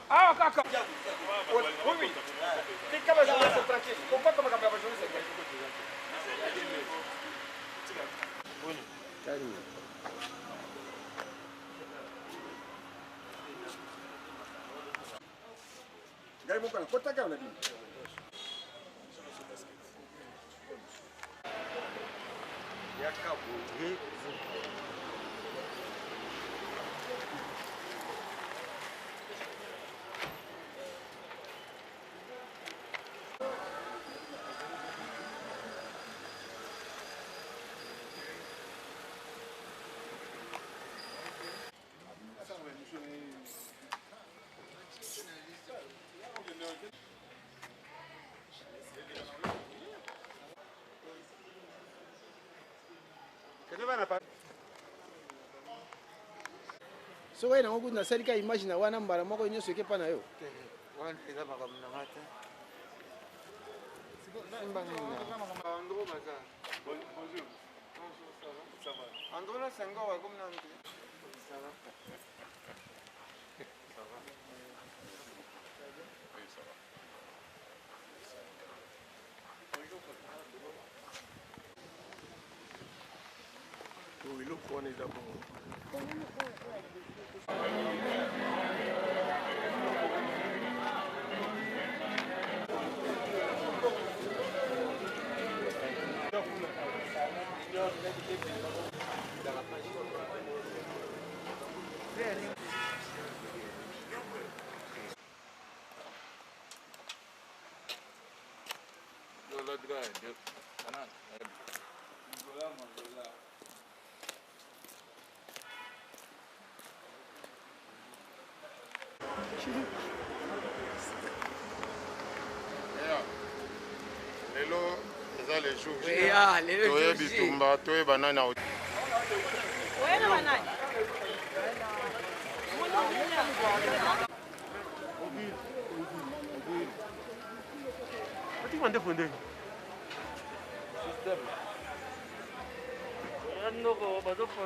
Ah, kaka. Oui, oui. Fica mais ou menos tranquilo. Concorda com a cabeça de você? Carinho. Gari mo kana kota ka na din. Ya acabou. So wena ngokuthi nasalika imagine wana mbala moko nyoso ke pana yo wana eza makambo na ngata Andro maza bonjour ça va Andro na sengo wa comme nan ça va ça va oui ça va oui le point est d'abord lelo eza les jours toye bitumba toye banana Wena banani? Ati mande fonde système andoko bazofa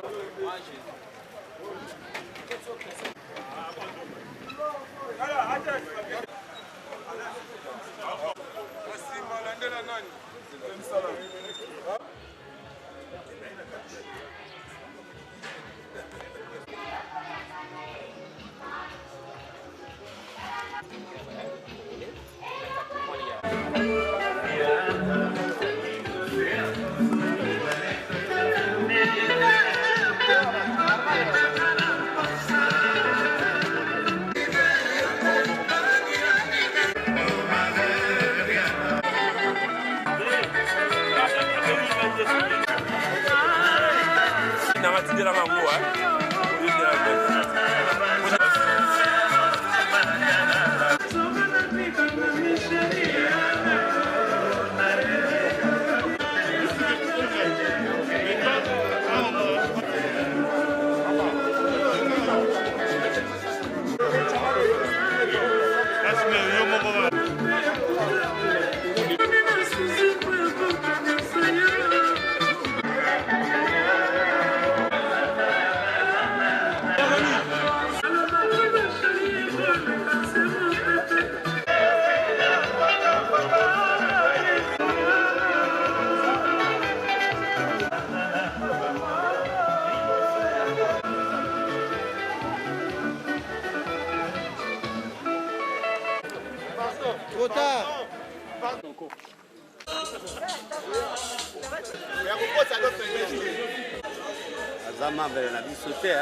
Azama mbele na biso te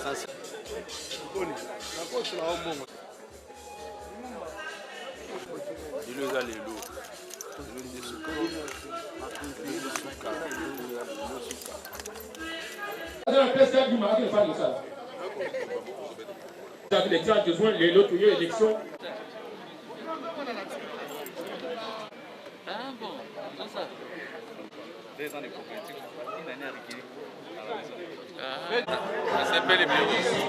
sans ilo eza lelo Ah bon, c'est ça. 2 ans de propriété, une année à régulier. Ah, c'est bel et bien aussi.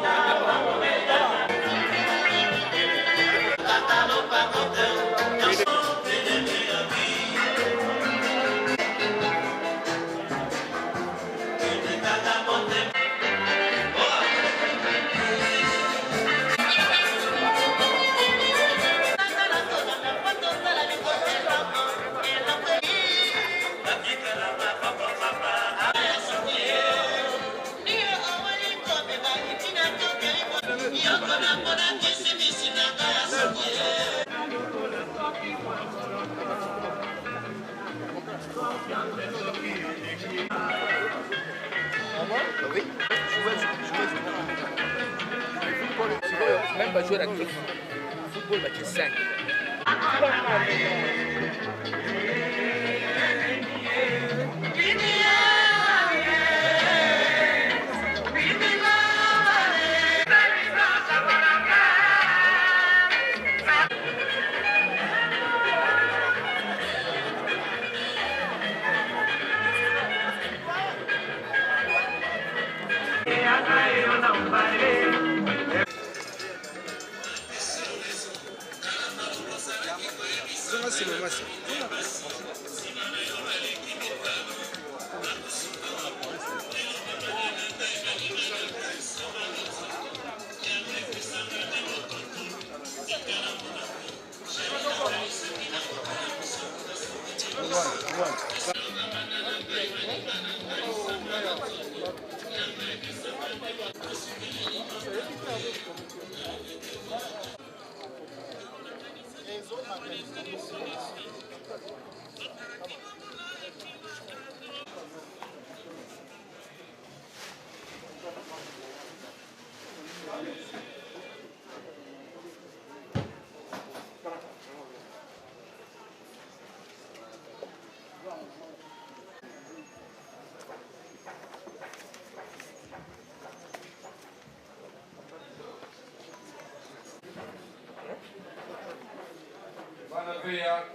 Oui, même pas jouer la clé. Football, bah, tu es 5.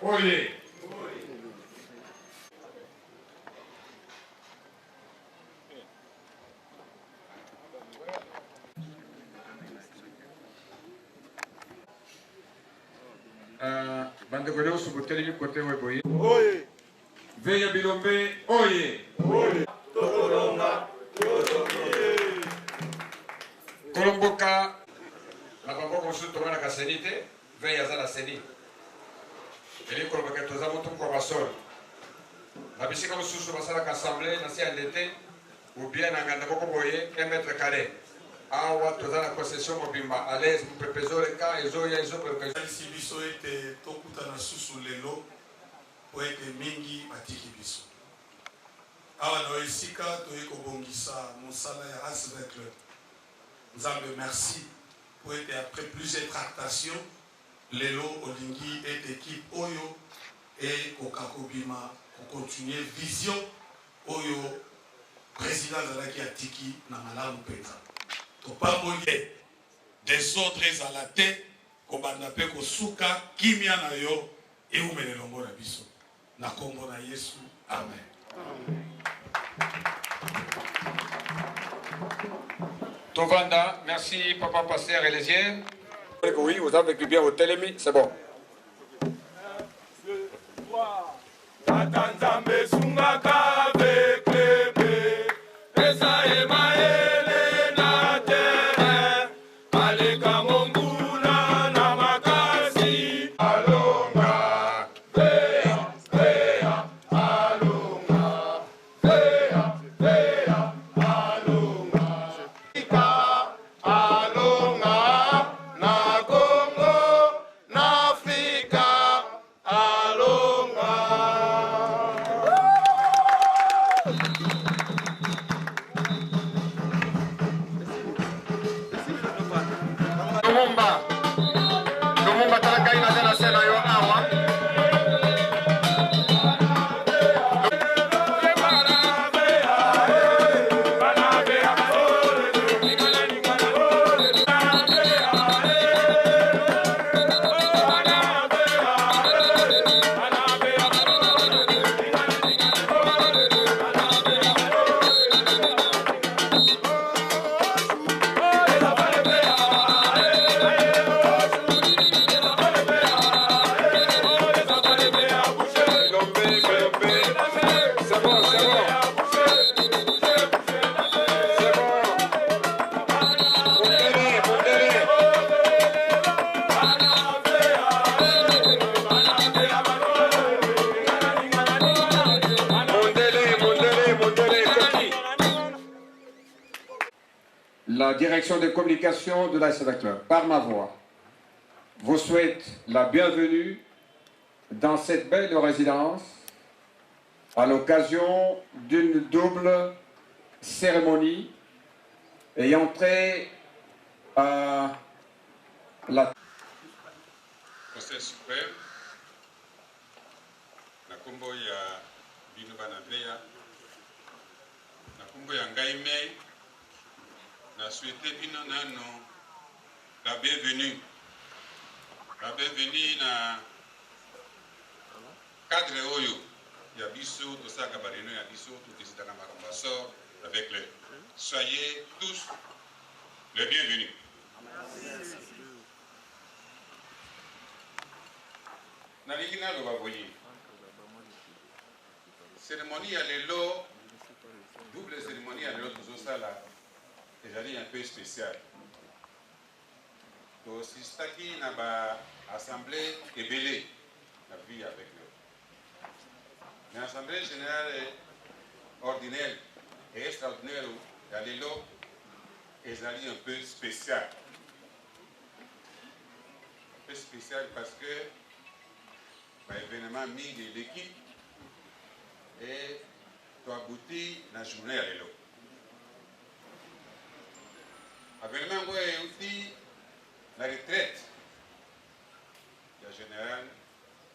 Oye. Bandeko leo subutelemi kote weboye. Oye. Veya bilombe oye. Oye. Tokolonga. Kolomboka. Na bambo mosu tongana ka senite. Veya za la seni. Ele kolomboka toza motu kwa basol. Na bisika mosusu basala ka assemblée na si endete ou bien na nganda boko boye 1 mètre carré. Awa toza na concession mobimba à l'aise mpepezo le ka ezoya ezopepezo. Si biso ete tokutana susu lelo po ete mingi batiki biso awa na esika toye kobongisa mosala ya Asbel Club. Nzambe merci po ete après plusieurs tractations lelo olingi ete équipe oyo et kokakobima continuer vision oyo président azalaki atiki na malamu mpenza topamboye desordre ezala te kobanda mpe kosuka kimia na yo eumela elongo na biso na kombo na Yesu amen. Tovanda, merci papa pasteur Elésien. Oui, vous avez vécu bien au Télémi, c'est bon. La direction de communication de l'Asbel Club, par ma voix, vous souhaite la bienvenue dans cette belle résidence à l'occasion d'une double cérémonie et entrer à la Conseil suprême, na kombo ya bino bana veya, na kombo ya ngai mei, na souhaité bino nano la bienvenue. La bienvenue na cadre oyo ya biso tosaka bareno ya biso tokesitaka makambo ya sort avec le. Soyez tous les bienvenus. Nalingi naloba boye cérémonie ya lelo double cérémonie ya lelo tozosala ezali un peu spécial tosistaki na baassemblée ebele na vie avec eux mais assemblée générale ordinaire et extraordinaire ya lelo ezali un peu spécial parce que événement mis de l'équipe et tu abouti la journée à l'élo. Événement aussi la retraite du général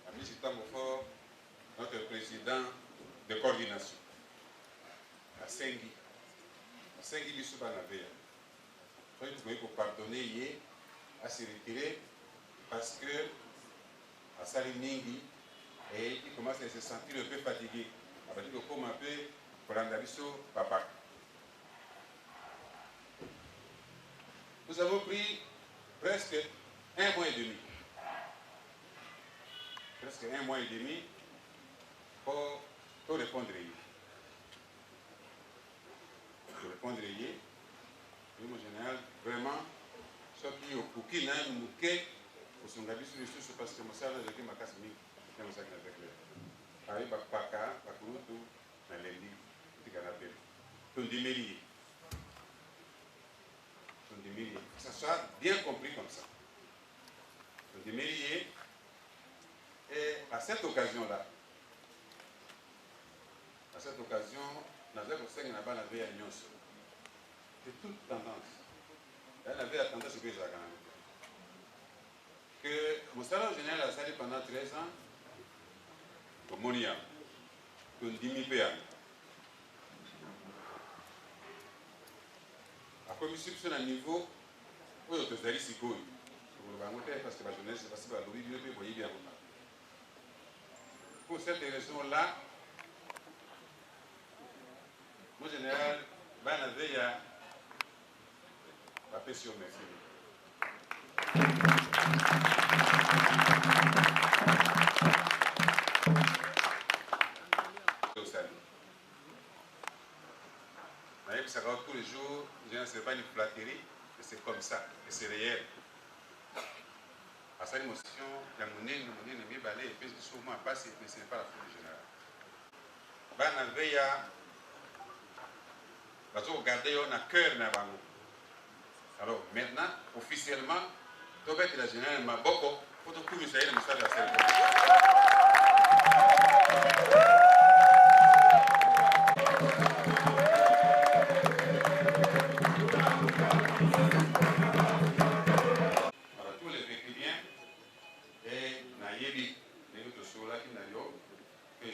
Ami Tamofort, notre président de coordination. À Sengi. À Sengi, il y a un peu pour pardonner à se retirer parce que à Saliningi et il commence à se sentir un peu fatigué. Il dit comme un peu pour Andaliso papa. Nous avons pris presque un mois et demi. Presque un mois et demi pour répondre. Pour répondre, en général, vraiment, ce qui est au Pouki, n'a mouké. Parce que Moussa a dit ma casse mi, c'est un sac avec le. Avec Baka, Bakurutu, Nalendi, Tiganapé. Tondimeli. Tondimeli. Que ça soit bien compris comme ça. Tondimeli. Et à cette occasion-là, nous avons fait une bonne veille à Nyons. C'est toute tendance. Elle avait la tendance que j'ai gagné. Que mon salaire général a salé pendant 13 ans au Monia, pour 10 000 PA. À commission sur un niveau où il y a des psychos. Parce que la jeunesse, c'est parce que la lobby ne peut bien. Pour cette raison-là, mon général, ben avait la paix sur mes filles. Tous les jours, ce n'est pas une flatterie, mais c'est comme ça, et c'est réel. À cette émotion, la monnaie ne m'est balée, et puis sûrement passé, mais ce n'est pas la foule générale. Ben, veilla, parce qu'on regardait, on a cœur dans le. Alors maintenant, officiellement, tout le la générale m'a beaucoup, pour tout le commissaire, le message de la cérémonie.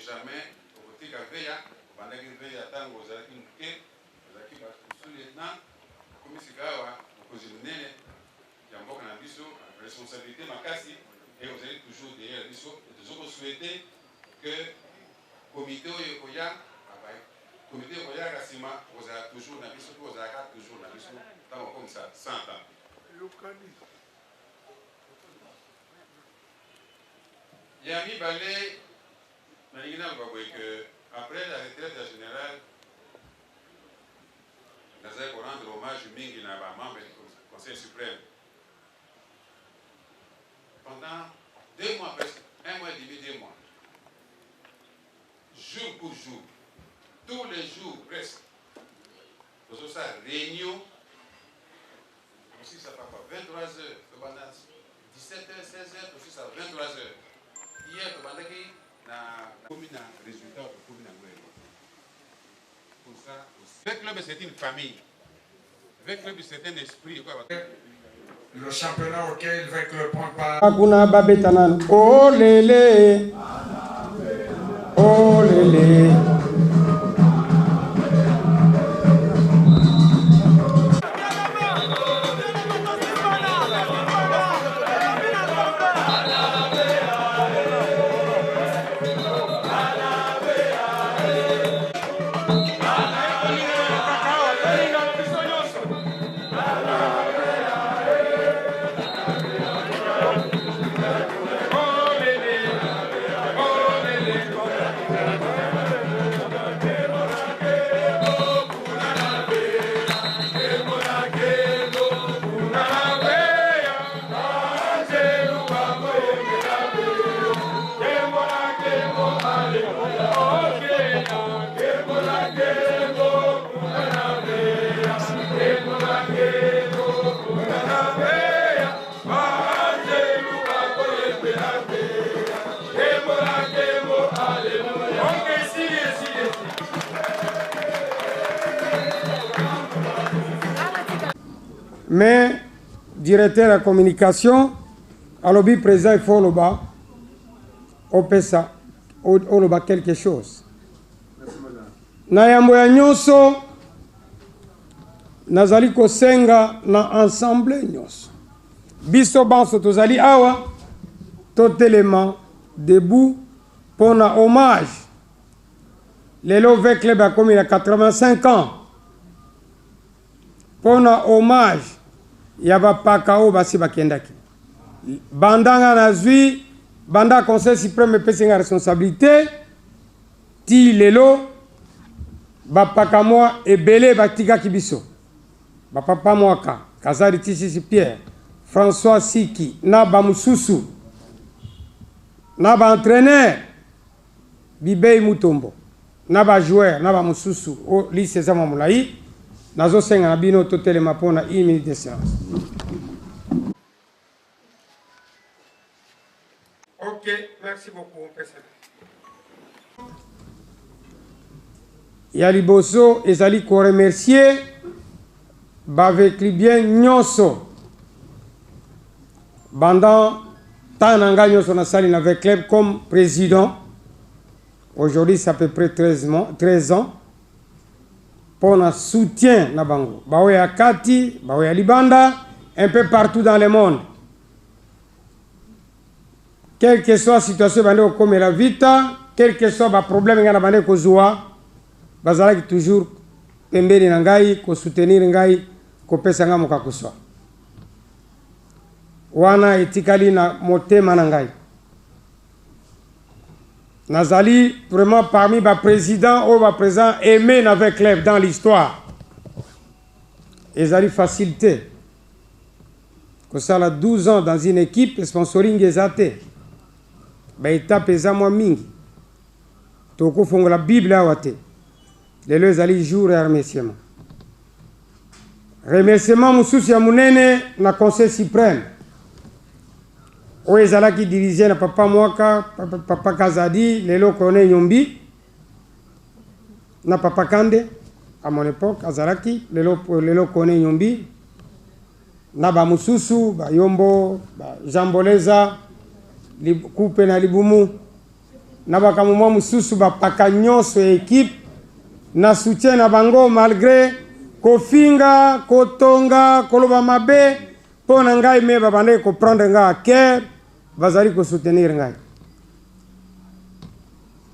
Jamais, au côté de la veille, pendant que la veille attend, vous allez nous quitter, vous allez nous sous-lieutenant, comme si vous avez une responsabilité, et vous allez toujours derrière le et toujours souhaiter que le comité Oya, vous allez toujours dans le vous allez toujours dans le comme ça, 100 ans. Yami Balé. Après la retraite générale, nous allons rendre hommage à membre du Conseil suprême. Pendant 2 mois presque, 1 mois et demi, 2 mois, jour pour jour, tous les jours presque, nous avons ça réunion, aussi ça part 23h, 17h, 16h, aussi ça 23h. Hier, la commune a résultat de la commune. Pour ça, le club c'est une famille. Avec club, c'est un esprit. Le championnat auquel 20 clubs pointent pas. Akuna babetanan. Oh lélé. Oh lélé. Mais, directeur de la communication, à l'objet président, il faut le bas, au PESA, au bas quelque chose. Na yambo ya nyonso, nazali kosenga na ensemble nyonso. Biso banso tozali awa, totelema, debout, pour un hommage. Lelo Vec Club a commis à 85 ans. Pour un hommage. Yaba pakao basi bakendaki. Bandanga nazui, banda conseil suprême pesi nga responsabilité. Ti lelo bapaka moi ebele batika kibiso. Bapapa mwaka, Kazari Tisisi Pierre, François Siki, Naba Mususu, Naba entraîneur, Bibei Mutombo, Naba joueur, Naba Mususu, au lycée Zamamulaï. Nazo senga na bino totelema pona 1 minute de silence. Ok, merci beaucoup. Yaliboso ezali ko remercier bavek bien nyonso. Bandant tananga nyonso na sali na avec club comme président. Aujourd'hui, c'est à peu près 13 ans. Pour un soutien na bango. Bawe ya Kati, bawe ya Libanda, un peu partout dans le monde. Quelle que soit la situation, bande comme la vita, quel que soit le problème nga na bande ko zoa, bazalaki toujours pembeni na ngai ko soutenir ngai ko pesa nga moka kuswa. Wana etikali na motema na ngai. Nazali vraiment parmi les présidents ou les présidents aimés avec club dans l'histoire. Ils ont facilité. Que ça a 12 ans dans une équipe, sponsoring les athées. Ben étape pesa moi mingi. Toko fongo la Bible à wate. Les deux ali jour et remerciement. Remerciement mususi ya munene na conseil suprême. Oezala qui dirigeait na papa Mwaka, papa Kazadi, Lelo Kone Nyombi, na papa Kande, à mon époque, Azalaki, Lelo Kone Nyombi, na ba Mususu, ba Yombo, ba Jamboleza, Coupe na Libumu, na ba Kamuma Mususu, ba Pakanyonso équipe, na soutien na bango malgré Kofinga, Kotonga, Koloba Mabe, pour ngai me babande ko prendre nga à cœur, bazali ko soutenir ngai.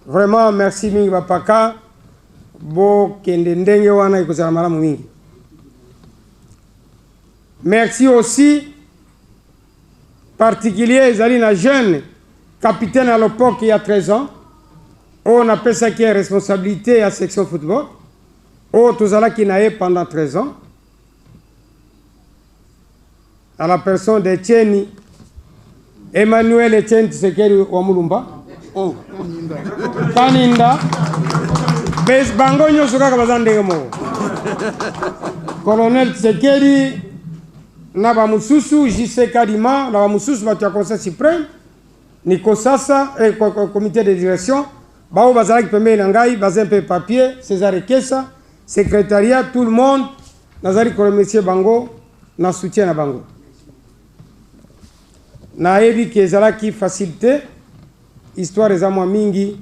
Vraiment merci mingi bapaka bo kende ndenge wana ikozala malamu mingi. Merci aussi particulier ezali na jeune capitaine à l'époque il y a 13 ans. On appelle ça qui est responsabilité à section football. Oh tozala ki nae pendant 13 ans. À la personne d'Etienne Emmanuel Etienne Tshisekedi wa Mulumba. Oh. Paninda. Bes bango nyoso kaka bazandenge mo. Colonel Tshisekedi na ba mususu JC Kadima na ba mususu ba tia conseil suprême Niko Sasa et comité de direction bao bazalaki pembeni na ngai bazempe papier César Ekesa secrétariat tout le monde nazali ko remercier bango na soutien na bango. Na yebi ke ezalaki facilité histoire eza mwa mingi.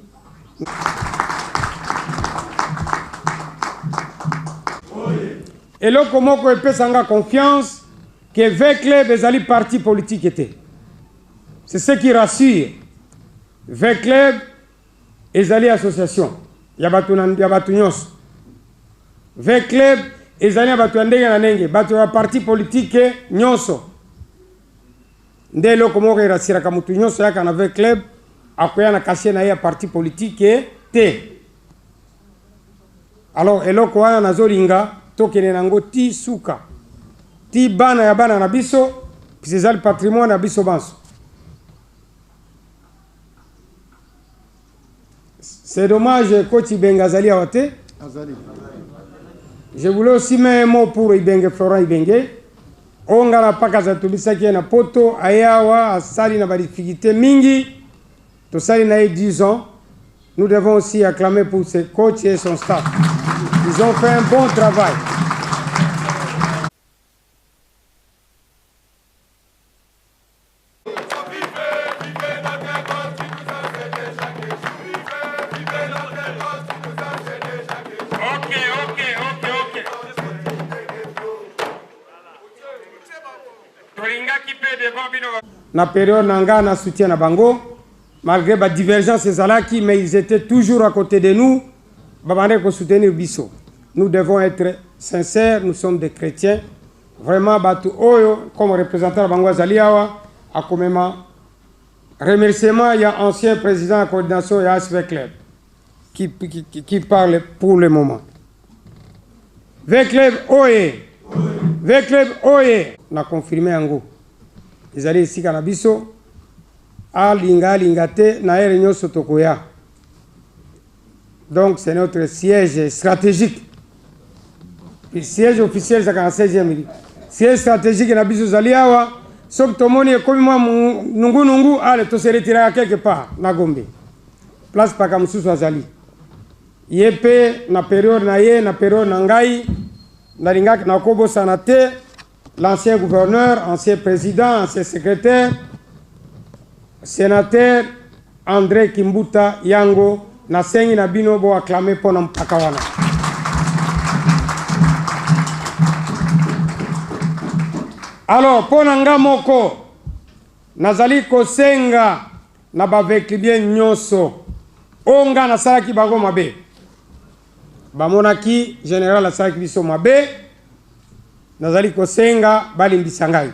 Eloko moko epesanga confiance que V-Club ezali parti politique était. C'est ce qui rassure. V-Club ezali association ya batu nyonso. V-Club ezali ya batu ndenge na ndenge, batu ya parti politique nyonso. Nde eloko moko erasiraka mutu nyonso yaka na V-Club akoya na kashe na ya parti politique te. Alors eloko wana nazolinga tokene nango ti suka ti bana ya bana na biso pisa le patrimoine na biso banso. C'est dommage que Ibenge Azali Awate. Je voulais aussi mettre un mot pour Ibenge, Florent Ibenge. On a pas qu'à tubisa qui est na poto ayawa asali na difficulté mingi. Tout ça il a 10 ans. Nous devons aussi acclamer pour ses coachs et son staff. Ils ont fait un bon travail. Na période nanga na soutien na bango malgré la divergence ezalaki mais ils étaient toujours à côté de nous babande ko soutenir biso. Nous devons être sincères, nous sommes des chrétiens vraiment batu oyo comme représentant bango azali awa akomema remerciement il y a ancien président de coordination ya V-Club qui parle pour le moment. V-Club oye, V-Club oye na confirmé yango. Ils allaient ici à biso alinga lingate na réunion sotokoya. Donc c'est notre siège stratégique. Le siège officiel c'est à 16e. Siège stratégique na biso zaliawa sok tomoni comme moi nungu ale to se retirer quelque part na Gombe. Place pa kamsusu azali. Yepe na période na ye na période na ngai na linga na kobo sanate. L'ancien gouverneur, ancien président, ancien secrétaire, sénateur André Kimbuta Yango, Nasengi Nabino bo acclamé pour Nampakawana. Alors, pour Nanga Moko, Nazali Kosenga, Nabavek bien Nyoso, Onga Nasaraki Bago Mabe, Bamonaki, général Nasaraki Biso Mabe, Nazali Kosenga Balimbisangai.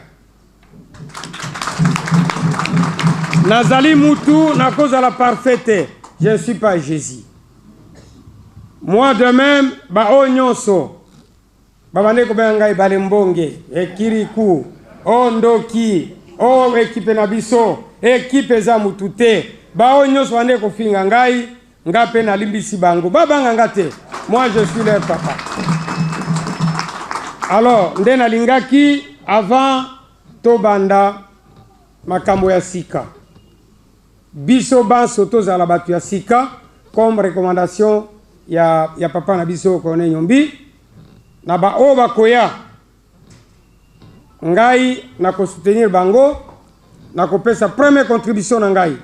Nazali Moutou na cause à la parfaite. Je ne suis pas Jésus. Moi de même, ba onyonso. Babane ko bengai balembonge, ekiriku, ondoki, o équipe na biso, équipe za mutute. Ba onyonso bane ko finga ngai, ngape na limbisi bango. Babanga ngate. Moi je suis leur papa. Alors, ndena lingaki avant tobanda makambo ya sika. Biso ban soto za la batu ya sika comme recommandation ya papa na biso kone nyombi na ba oba koya ngai na ko soutenir bango na ko pesa première contribution na ngai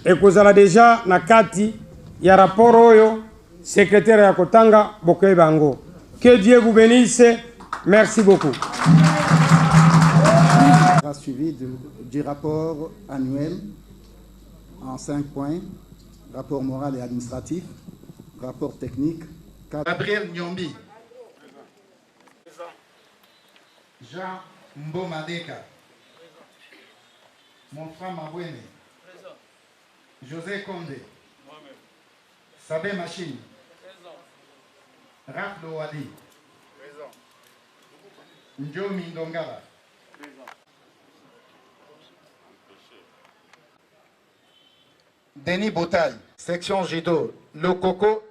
et kozala déjà na kati ya rapport oyo secrétaire ya kotanga bokoye bango. Que Dieu vous bénisse. Merci beaucoup. Suivi du rapport annuel en 5 points. Rapport moral et administratif. Rapport technique. Gabriel Nyombi. Jean Mbomadeka. Mon frère Mabwene. José Condé. Sabé Machine. Raf Lowadi. Njomi Ndongala. Denis Botaille. Section Jido. Le Coco.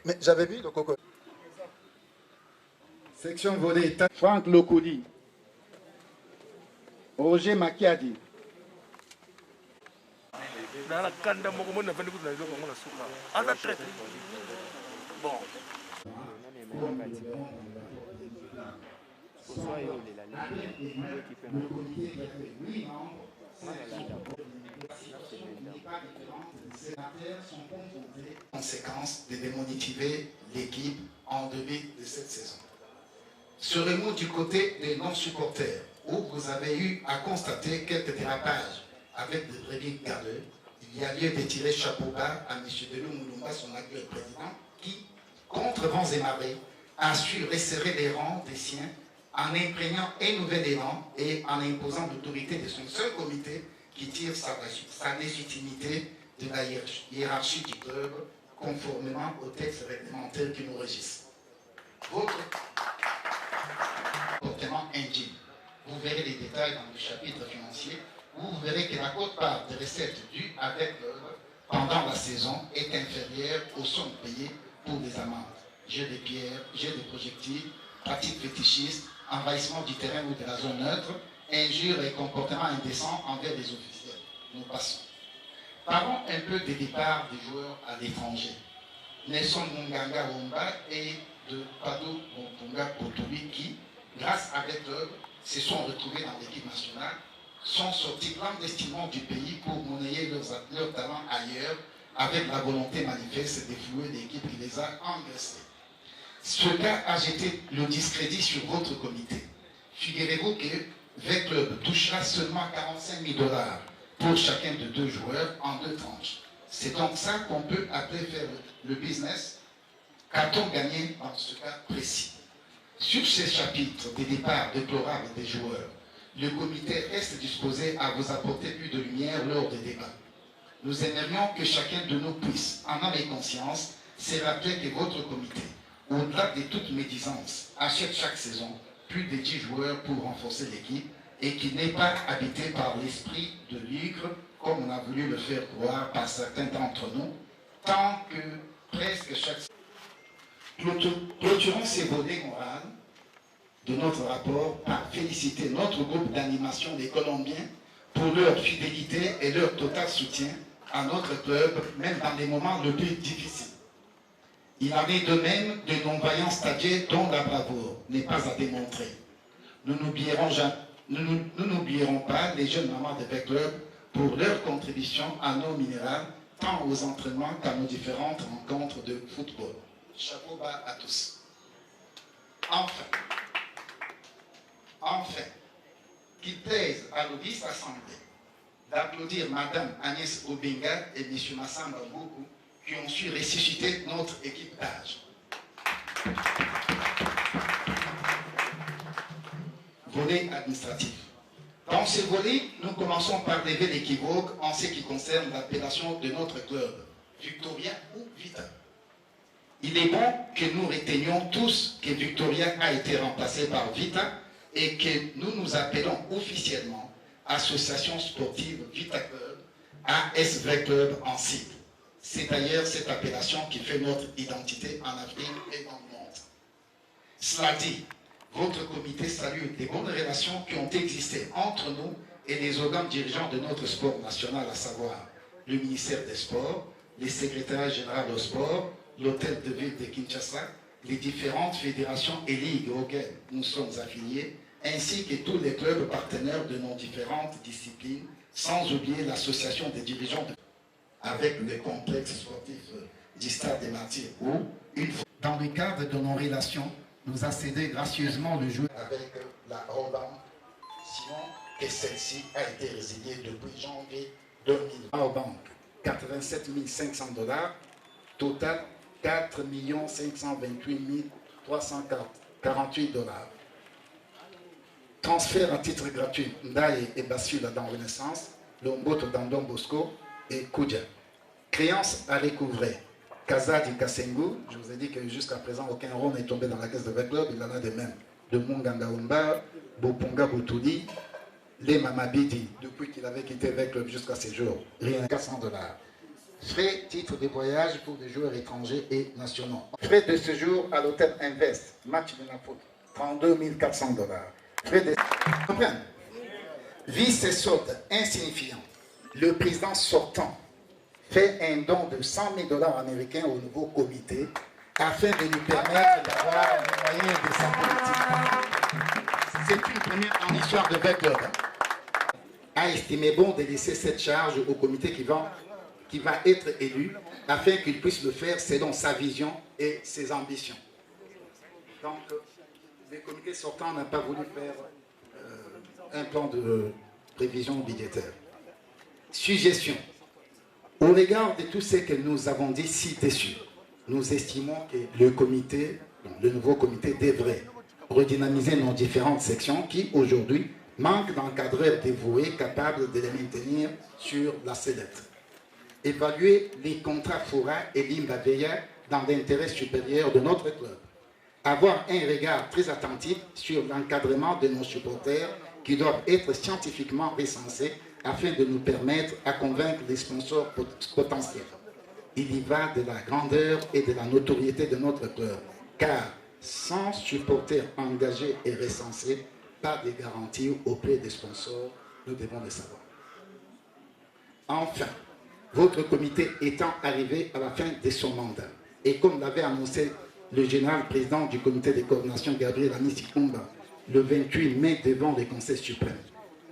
Mais j'avais vu le Coco. Section Volée. Franck Lokoudi. Roger Makiadi. Bon. Conséquence de démotiver l'équipe en début de cette saison. Serez-vous du côté des non-supporters où vous avez eu à constater quelques dérapages avec de brebis gardeux? Il y a lieu de tirer chapeau bas à M. Delou Moulumba, son actuel président, qui, contre vents et marées, a su resserrer les rangs des siens en imprégnant un nouvel élan et en imposant l'autorité de son seul comité qui tire sa légitimité de la hiérarchie du club conformément aux textes réglementaires qui nous régissent. Votre comportement indigne. Vous verrez les détails dans le chapitre financier où vous verrez que la quote-part de recettes dues avec l'œuvre pendant la saison est inférieure aux sommes payées pour les amendes. Jeux de pierres, jeux de projectiles, pratiques fétichistes, envahissement du terrain ou de la zone neutre, injures et comportements indécents envers les officiels. Nous passons. Parlons un peu des départs des joueurs à l'étranger. Nelson Munganga Womba et de Pado Mpunga Potoli qui, grâce à cette œuvre, se sont retrouvés dans l'équipe nationale, sont sortis clandestinement du pays pour monnayer leurs talents ailleurs avec la volonté manifeste de flouer l'équipe qui les a engraissés. Ce cas a jeté le discrédit sur votre comité. Figurez-vous que V Club touchera seulement 45 000 $ pour chacun de 2 joueurs en 2 tranches. C'est donc ça qu'on peut appeler faire le business. Qu'a-t-on gagné dans ce cas précis? Sur ces chapitres des départs déplorables des joueurs, le comité reste disposé à vous apporter plus de lumière lors des débats. Nous aimerions que chacun de nous puisse, en âme et conscience, se rappeler que votre comité, au-delà de toute médisance, achète chaque saison plus de 10 joueurs pour renforcer l'équipe et qui n'est pas habité par l'esprit de l'igre, comme on a voulu le faire croire par certains d'entre nous, tant que presque chaque... Clôturons ces volets morales de notre rapport par féliciter notre groupe d'animation des Colombiens pour leur fidélité et leur total soutien à notre club, même dans les moments les plus difficiles. Il en est de même de non-vaillants stadiers dont la bravoure n'est pas à démontrer. Nous n'oublierons pas les jeunes mamans de V Club pour leur contribution à nos minérales, tant aux entraînements qu'à nos différentes rencontres de football. Chapeau bas à tous. Enfin, qu'il plaise à l'Auguste Assemblée d'applaudir Madame Agnès Obenga et M. Massamba Mboukou qui ont su ressusciter notre équipe d'âge. Volet administratif. Dans ce volet, nous commençons par lever l'équivoque en ce qui concerne l'appellation de notre club, Victoria ou Vita. Il est bon que nous retenions tous que Victoria a été remplacé par Vita et que nous nous appelons officiellement Association Sportive Vita Club, ASV Club en sigle. C'est d'ailleurs cette appellation qui fait notre identité en Afrique et dans le monde. Cela dit, votre comité salue les bonnes relations qui ont existé entre nous et les organes dirigeants de notre sport national, à savoir le ministère des Sports, les secrétaires généraux au sport, l'hôtel de ville de Kinshasa, les différentes fédérations et ligues auxquelles nous sommes affiliés, ainsi que tous les clubs partenaires de nos différentes disciplines, sans oublier l'association des dirigeants avec le complexe sportif du Stade des Martyrs, où, dans le cadre de nos relations, nous a cédé gracieusement le joueur avec la Roban, sinon que celle-ci a été résiliée depuis janvier 2020. Roban, 87 500 $, total 4 528 348 $. Transfert à titre gratuit Ndaye et Bassula dans Renaissance, Lomboto dans Don Bosco et Koudia. Créance à découvrir. Kazadi Kasengu, je vous ai dit que jusqu'à présent aucun rond n'est tombé dans la caisse de V Club, il en a de même. De Munganga Umba, Bopunga Boutoudi, les Mamabidi, depuis qu'il avait quitté V Club jusqu'à ces jours, rien 400 $. Frais, titre de voyage pour des joueurs étrangers et nationaux. Frais de séjour à l'hôtel Invest, match de la faute, 32 400 $. Frais de... Vice et solde insignifiant. Le président sortant fait un don de 100 000 $ américains au nouveau comité afin de nous permettre d'avoir les moyens de sa politique. C'est une première en histoire de VEC Club. A estimé bon de laisser cette charge au comité qui va être élu afin qu'il puisse le faire selon sa vision et ses ambitions. Donc, le comité sortant n'a pas voulu faire un plan de prévision budgétaire. Suggestion. Au regard de tout ce que nous avons dit ci-dessus, nous estimons que le nouveau comité devrait redynamiser nos différentes sections qui, aujourd'hui, manquent d'encadreurs dévoués capables de les maintenir sur la sellette. Évaluer les contrats Fora et Limbaveya dans l'intérêt supérieur de notre club. Avoir un regard très attentif sur l'encadrement de nos supporters qui doivent être scientifiquement recensés afin de nous permettre à convaincre les sponsors potentiels. Il y va de la grandeur et de la notoriété de notre club, car sans supporters engagés et recensés, pas de garantie auprès des sponsors, nous devons le savoir. Enfin, votre comité étant arrivé à la fin de son mandat, et comme l'avait annoncé le général président du comité de coordination Gabriel Amissikumba le 28 mai devant le Conseil suprême,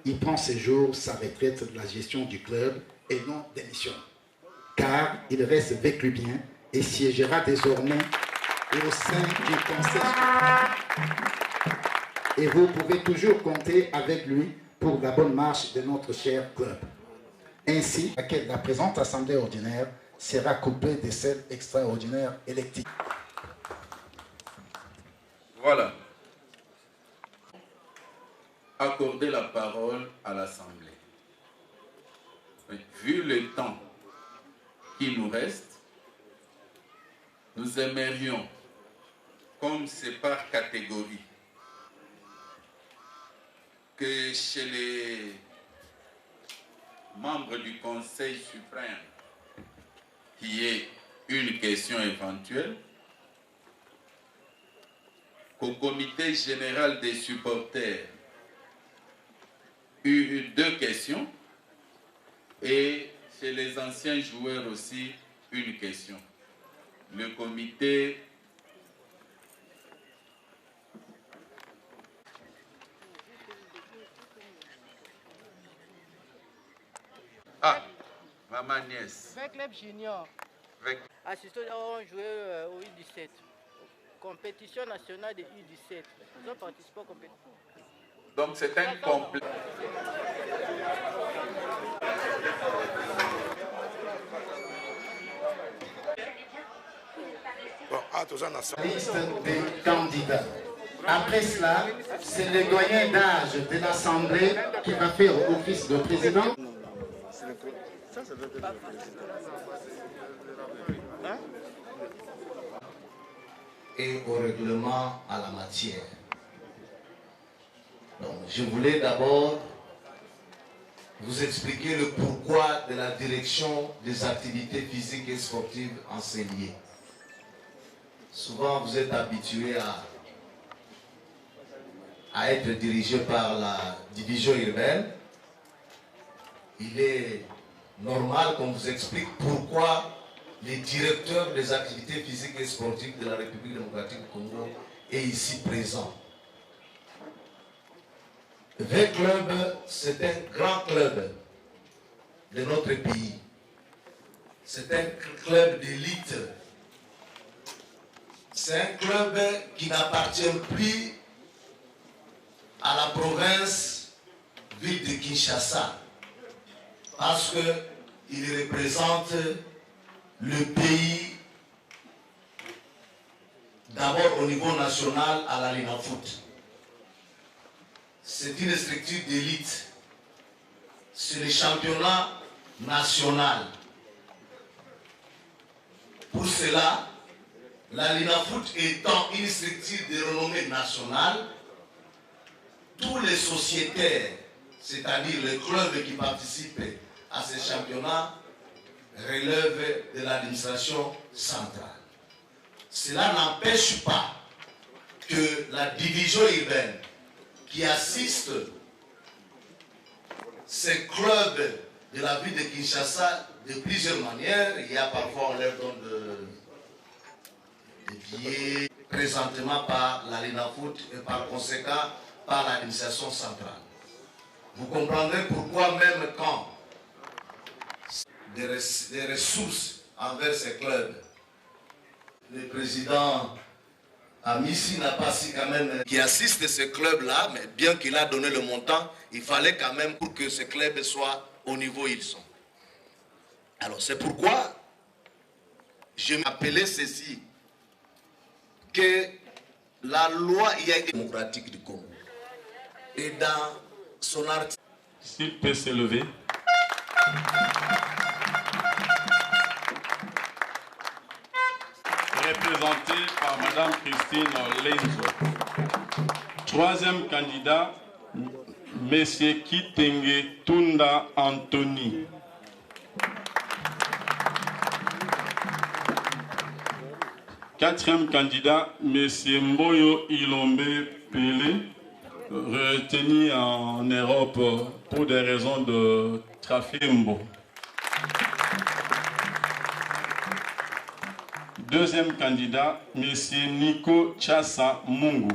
il prend ce jour sa retraite de la gestion du club et non démissionne, car il reste véclubien et siégera désormais au sein du Conseil suprême. Et vous pouvez toujours compter avec lui pour la bonne marche de notre cher club. Ainsi, la présente assemblée ordinaire sera couplée de celle extraordinaire élective. Voilà. Accorder la parole à l'Assemblée. Vu le temps qui nous reste, nous aimerions, comme c'est par catégorie, que chez les membres du Conseil suprême, qui est une question éventuelle, qu'au comité général des supporters, eu 2 questions, et chez les anciens joueurs aussi, une question. Le comité ma nièce. VEC Club Junior. Assistés ont joué au U17. Compétition nationale de U17. Ils ont participé aux compétitions. Donc c'est un complet. Liste des candidats. Après cela, c'est le doyen d'âge de l'Assemblée qui va faire office de président. Et au règlement à la matière. Donc, je voulais d'abord vous expliquer le pourquoi de la direction des activités physiques et sportives enseignées. Souvent, vous êtes habitués à être dirigé par la division urbaine. Il est normal qu'on vous explique pourquoi les directeurs des activités physiques et sportives de la République démocratique du Congo est ici présent. VEC Club, c'est un grand club de notre pays. C'est un club d'élite. C'est un club qui n'appartient plus à la province ville de Kinshasa, parce qu'il représente le pays d'abord au niveau national à la Linafoot. C'est une structure d'élite. C'est le championnat national. Pour cela, la Linafoot étant une structure de renommée nationale, tous les sociétaires, c'est-à-dire les clubs qui participent à ce championnat, relèvent de l'administration centrale. Cela n'empêche pas que la division urbaine qui assiste ces clubs de la ville de Kinshasa de plusieurs manières, il y a parfois on leur donne dédié présentement par la LINAFOOT et par conséquent par l'administration centrale. Vous comprendrez pourquoi même quand des ressources envers ces clubs, le président Amissi n'a pas si quand même qui assiste à ces clubs-là, mais bien qu'il a donné le montant, il fallait quand même pour que ces clubs soient au niveau où ils sont. Alors c'est pourquoi je m'appelais ceci, que la loi démocratique du Congo et dans son article. S'il peut se lever. Représenté par Madame Christine Lenzo. Troisième candidat, Monsieur Kitenge Tunda Anthony. Quatrième candidat, Monsieur Mboyo Ilombe Pele, retenu en Europe pour des raisons de trafic. Deuxième candidat, M. Nico Chassa Mungu.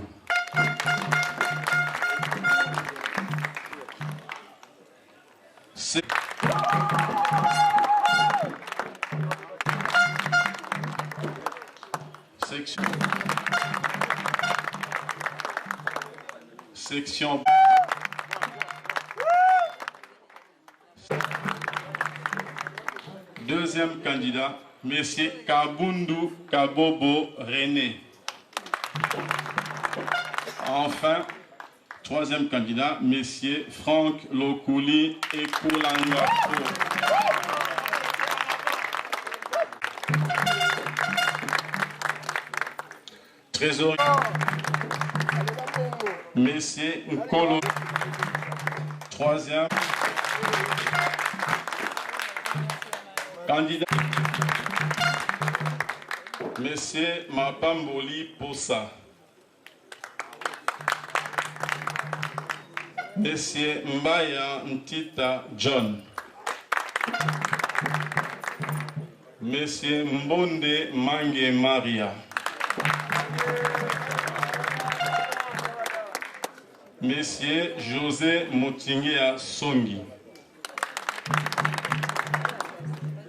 Section. Deuxième candidat, Monsieur Kabundu Kabobo René. Enfin, troisième candidat, Monsieur Franck Lokuli Ekulanga. Trésorier, Monsieur Nkolo. Troisième candidat, Monsieur Mapamboli Posa. Monsieur Mbaya Ntita John. Monsieur Mbonde Mange Maria. Monsieur José Motingia Songi.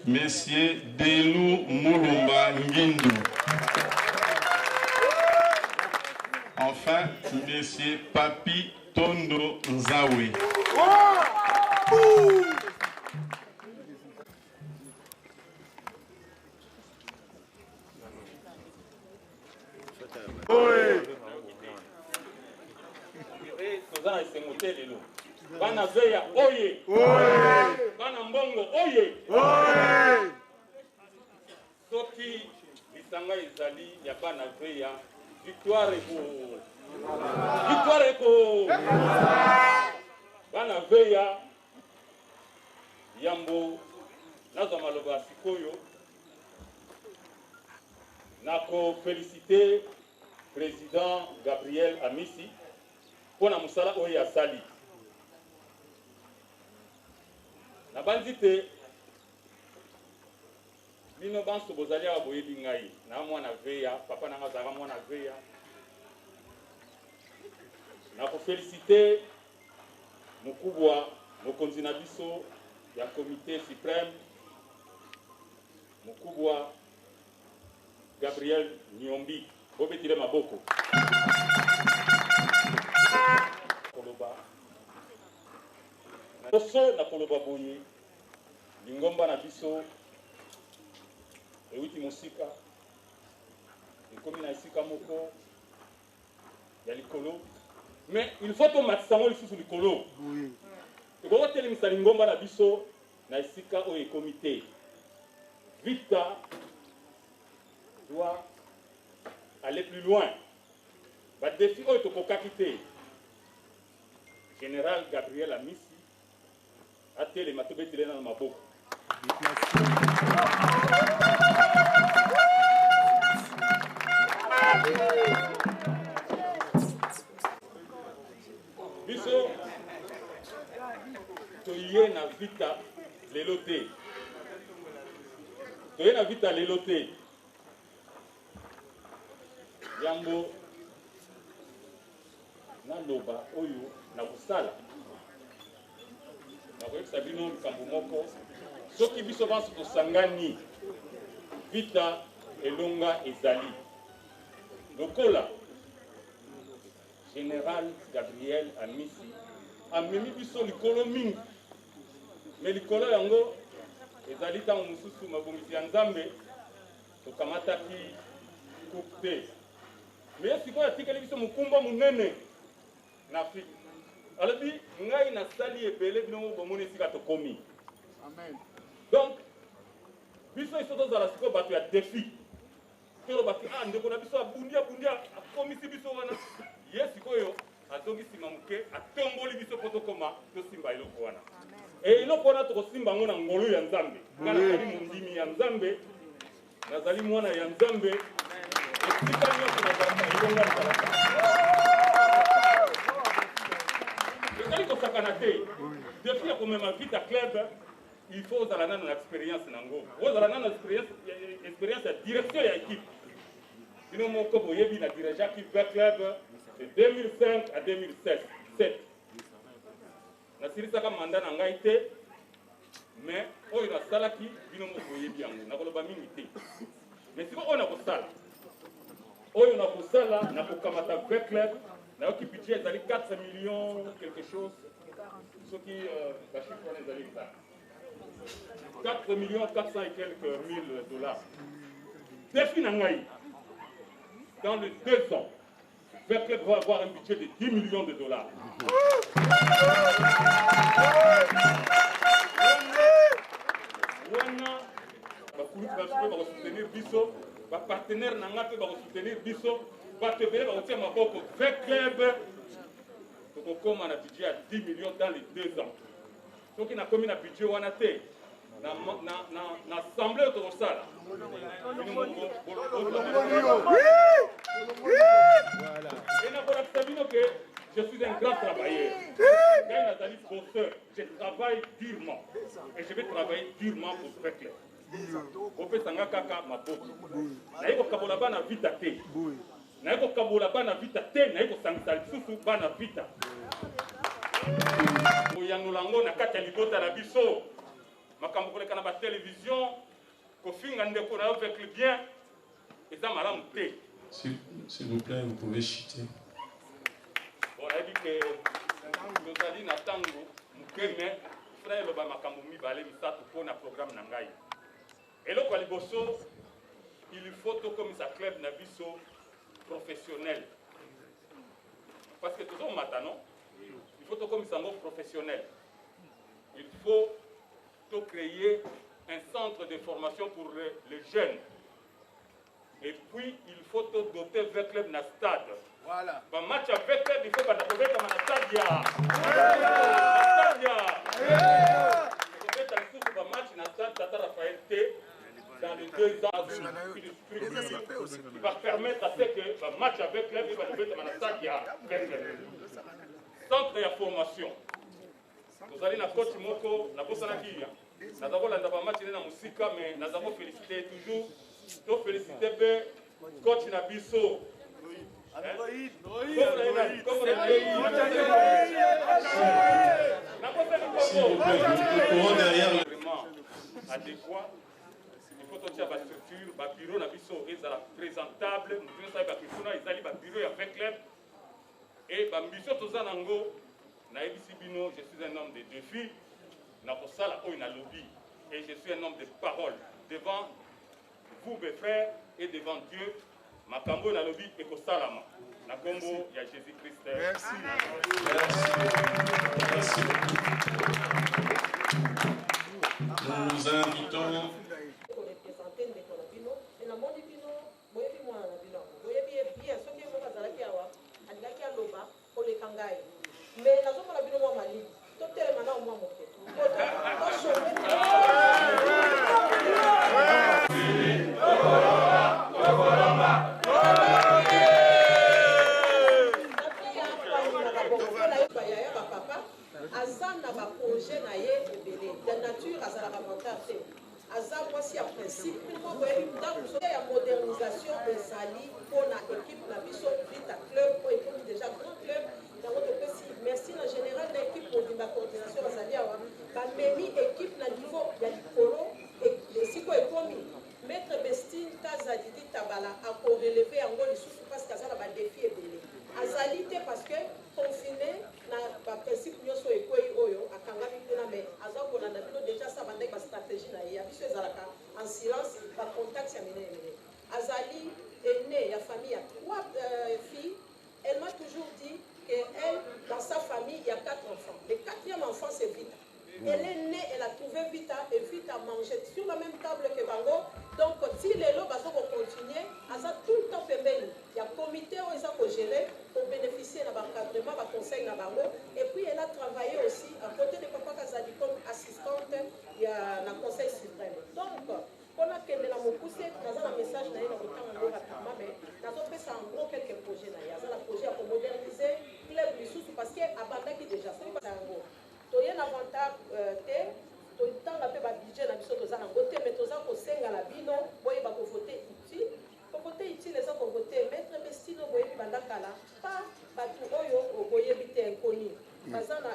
Monsieur Delou Moulumba Ngindu. Enfin, Monsieur Papi Tondo Nzawe. Bana Veya oye! Bana Mbongo oye! Soki lisanga ezali ya Bana Veya, victoire eko! Victoire eko! Bana Veya, Yambo, nazo maloba sikoyo, nako féliciter président Gabriel Amissi pour la musala oye asali. Na bandite bino banso bozali ya boyebi ngai na mwana Veya papa na ngazaka mwana Veya na ko féliciter mukubwa mokonzi na biso ya comité suprême mukubwa Gabriel Nyombi bobetile maboko koloba so na koloba boye lingomba na biso ewiti musika ekomi na esika moko ya likolo mais il faut tomatisango lisusu likolo ekoko telemisa lingomba na biso na esika oyo ekomi te Vita doit aller plus loin ba défi oyo tokokaki te Général Gabriel Amissi atele matobetele na maboko biso toye na Vita lelo te toye na Vita lelo te yango naloba oyo na kosala nakoyebisa bino likambo moko soki biso banso tosangani vita elonga ezali lokola général Gabriel Amisi amemi biso likolo mingi me likolo yango ezali ntango mosusu mabongisi ya nzambe tokamataki coupe te me sikoyo atikeli biso mokumba monene na Afrique alobi ngai nasali ebele bino bomoni esika tokomi donc biso iso tozala sikoyo bato ya défi tolobaki ndeko na biso abundi akomisi biso wana ye sikoyo azongi nsima moke atomboli biso mpo tokoma tosimba eloko wana eloko wana tokosimba yango na ngolu ya nzambe nga nazali mondimi ya nzambe nazali mwana ya nzambe esika nyonso nazalaka elonga ezalaka ezali kosakana te defi ya komema vita club il faut ozala nano na expérience nango ozala nano na expérience ya direction ya équipe bino moko boyebi na dirigeaki vita club de 2005 à 2007 nasilisaka manda na ngai te mais oyo nasalaki bino moko boyebi yango nakoloba mingi te mais siko oyo nakosala oyo nakosala nakokamata vita club nayoki budget ezali 4 millions quelque chose soki bachiffre wana ezali exact 4 millions 400 et quelques mille dollars défi na ngai dans les 2 ans Vita Club va avoir un budget de 10 millions de dollars. Wana bakulu basobe ba soutenir biso, ba partenaire nanga pe ba soutenir biso, ba tebele ba otia maboko Vita Club. Tokokoma na budget à 10 millions dans les 2 ans. Soki na komi na budget wana te na assemblée tokosala. Et na que je suis un grand travailleur. Je travaille durement. Et je vais travailler durement pour Vita Club. Opesanga kaka maboko. Naiko kabola bana vita te. Naiko kabola bana vita te, naiko sangisa lisusu bana vita. Oyangolango na kati ya libota na biso. Makambo koleka na ba télévision kofinga ndeko na Vita Club bien. Eza malamu te. S'il vous plaît, vous pouvez chuter. Bon, on a dit que nous allons attendre Mukeme, frère Loba Makambo Mibale, Misato pour un programme Nangaï. Et là, il faut tout comme ça club Nabiso professionnel. Parce que tout ça, maintenant, il faut tout comme ça professionnel. Il faut tout créer un centre de formation pour les jeunes. Et puis, il faut doter Vita Club dans le stade. Voilà. Pour le match avec Club, il faut que tu aies un stade. Il faut un match dans le stade Tata Raphaël T. Dans les 2 ans, qui va permettre à ce que le match avec Club, il va être dans le stade. Centre de formation. Vous allez dans le coach Moko, dans le coach Nakia. Nous avons un match dans la musique, mais nous avons félicité toujours. To féliciter le coach Nabiso. Adéquat. Il faut que la structure, le bureau Nabiso est présentable. Nous devons savoir que le bureau avec Club. Et Bambiso Tozanango, je suis un homme de défi. Nakosala Oina Lobby. Et je suis un homme de parole. Devant vous, mes frères, et devant Dieu, Makambo na lobi et Kosalama. Na Kombo, il y a Jésus-Christ. Merci. Merci. Nous invitons. aza mwasi ya principe mpo boyebi ndako soki ya modernisation ezali mpona équipe na biso vita club po ekomi déjà grand club yango topesi merci na général na équipe mobimba coordination bazali awa bamemi équipe na niveau ya likolo esiko ekomi maître Bestine Kazadidi Tabala akoreleve yango lisusu parce que aza na badefi ebele azali te parce que confiné na baprincipe nyonso ekwei oyo akangami kuna me aza kolanda bino déjà sa bandeki bastratégie na ye ya biso ezalaka en silence bacontact ya minene azali aîné ya famille ya 3 filles. Elle m'a toujours dit qu'elle, dans sa famille, il y a 4 enfants. Le 4e enfant, c'est Vita. Elle est née, elle a trouvé Vita, et Vita mangeait sur la même table que Bango. Donc, si les lots vont continuer, elle a tout le temps fait bien. Il y a un comité où ils ont géré pour bénéficier de l'encadrement, de conseil de Bango. Et puis, elle a travaillé aussi à côté de Papa Kazadi comme assistante, il y a le conseil suprême. Donc, on a qu'elle a poussé, dans un message, on a rapidement, mais dans un fait, ça en gros quelques projets. Il y a un projet pour moderniser club Lissoussou parce qu'il y a un qui déjà, c'est pas un gros. Il y a un avantage, tout le temps, on a fait un budget, on a mis ça en côté, mais tout ça, on sait à la bino, on va voter utile. Pour voter utile, les gens vont voter, maître Bestino, on va bandakala, pas tout oyo, on va éviter inconnu. Parce que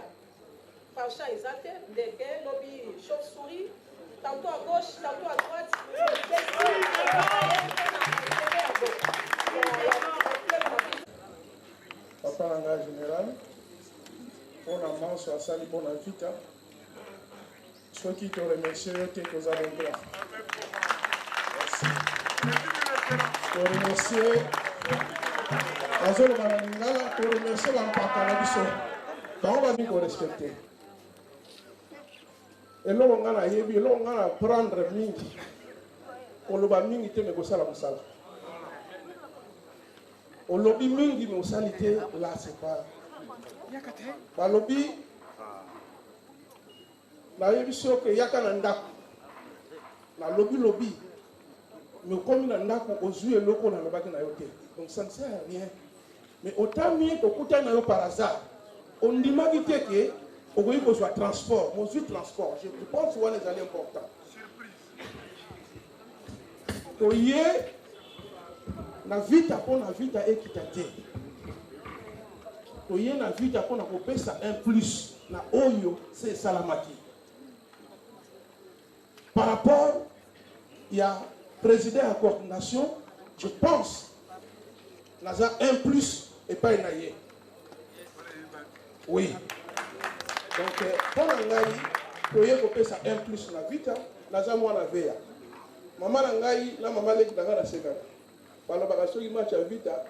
par chat, ils attendent, des gars, lobby, chauve-souris. Tantôt à gauche, tantôt à droite. Papa Nanga général, pour la manche à Sali pour la vita, ceux qui te remercient quelques années là. Merci. Pour remercier la zone Manangala, pour remercier l'empaka la biso. On va dire qu'on respecte. Et là, on a prendre mingi. On loba mingi te me kosala musala. On lobi mingi me osalite là c'est pas. Ba lobi na yebiso ke yaka na ndako. Na lobi me comme na ndako ozui eloko na lobaki na yote. Donc ça ne sert à rien. Mais autant mieux kokuta na yo par hasard. On ndimaki te ke il faut soit transport, mon transport, je pense que c'est les important. Oui, la vita pour la vita équitative. Oui, la vita pour la couper ça un plus. La oyo c'est salamaki. Par rapport, il y a président à coordination, je pense, il y a un plus et pas un aïe. Oui. Donc, pour l'angaï, pour y couper ça un plus la vita, la jambe la veille. Maman l'angaï, la maman lègue dans la seconde. Par la bagage qui marche à vita,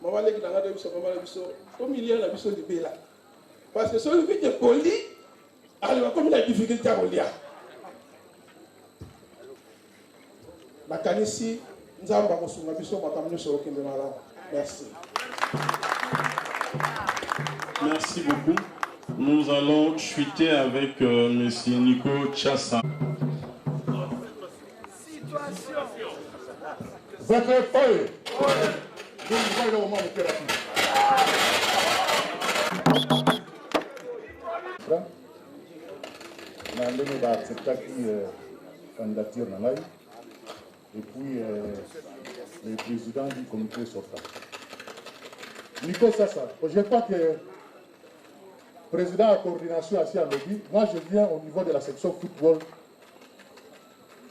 maman lègue dans la biso, maman la biso, au milieu de la biso de Béla. Parce que sur le vite de poli, elle va comme la difficulté à rouler. La canisi, nous avons besoin de biso, ma caméra sur aucun de malade. Merci. Merci beaucoup. Nous allons chuter avec M. Nico Chassa. Votre feuille. Je vous vois le moment de thérapie. Nous avons accepté la candidature et puis le président du comité sortant. Nico Chassa, je crois que président de la coordination assis à Lobby, moi je viens au niveau de la section football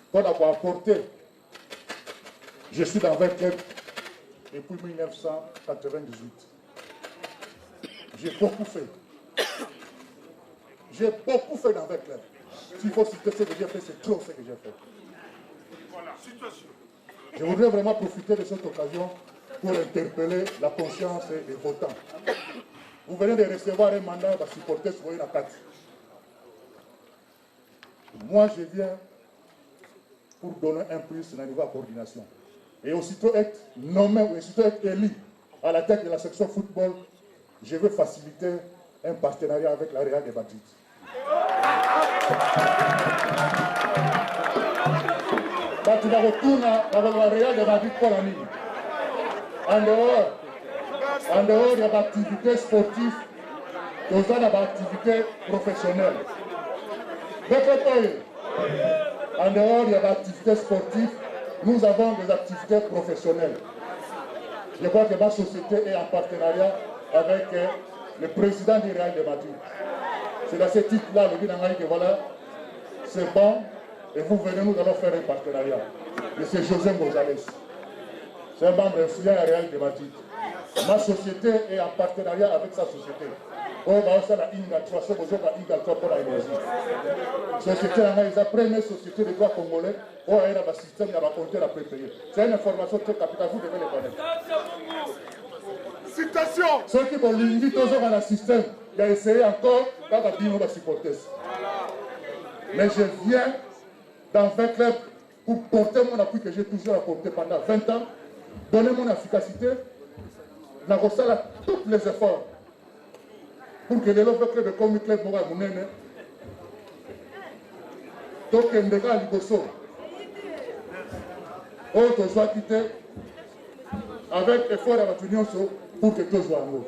pour avoir apporté. Je suis dans 20 clubs depuis 1998. J'ai beaucoup fait. J'ai beaucoup fait dans 20 clubs. S'il faut citer ce que j'ai fait, c'est trop ce que j'ai fait. Je voudrais vraiment profiter de cette occasion pour interpeller la conscience des votants. Vous venez de recevoir un mandat de supporter sur une attaque. Moi, je viens pour donner un plus dans le niveau de coordination. Et aussitôt être nommé, aussitôt être élu à la tête de la section football, je veux faciliter un partenariat avec la Real de Madrid. Quand tu vas retourner avec la Real de Madrid pour la nuit, en dehors de l'activité sportive, nous avons l'activité professionnelle. En dehors des activités sportives, nous avons des activités professionnelles. Je crois que ma société est en partenariat avec le président du Real de Madrid. C'est dans ce titre-là, le Binangaï, que voilà, c'est bon, et vous venez, nous allons faire un partenariat. Monsieur José González, c'est un membre influent du Real de Madrid. Ma société est en partenariat avec sa société. On va aussi la Inga 3, c'est pour la énergie. Société, c'est la première société de droit congolais. On a un système, il y a un compteur à préparer. C'est une information très capitale, vous devez le connaître. Citation. Ceux qui vont l'inviter dans le système, il a essayé encore dans la bino de supporter. Mais je viens dans 20 clubs pour porter mon appui que j'ai toujours apporté pendant 20 ans, donner mon efficacité, n'a pas tous les efforts pour que les autres clubs comme le club Moura Mounene, donc il y a des choses. Autre soit quitté avec effort à votre union pour que tout soit en haut.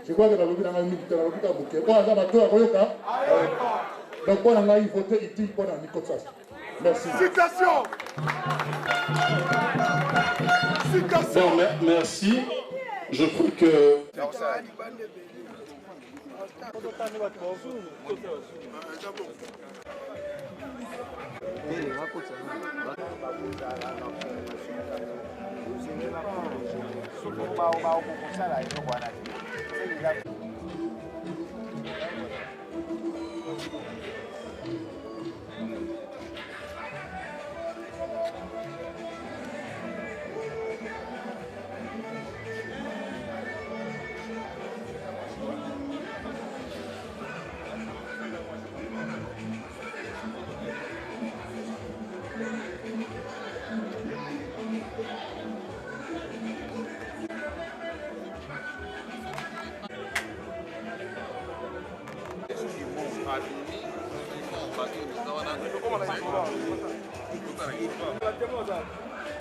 Je crois que la lobby dans la militaire, la lobby dans le bouquet. Bon, à bateau à Royoka. Donc, pour la voter ici, pour la Nicosas. Merci. Citation. Bon, merci. Je crois que...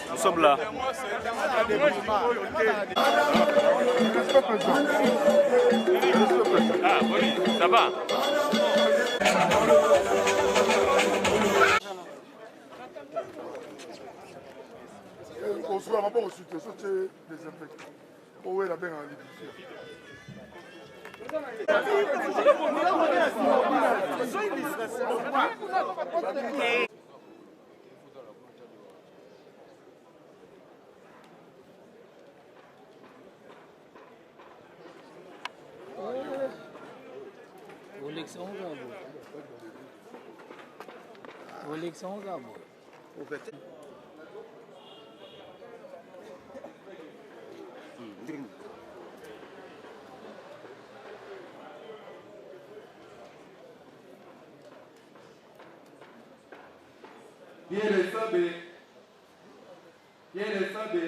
Nous sommes là. Ah oui, ça va. On se voit pas au suite, c'est désinfecté. Oh, elle a bien envie de dire. Pierre Sabé. Pierre Sabé.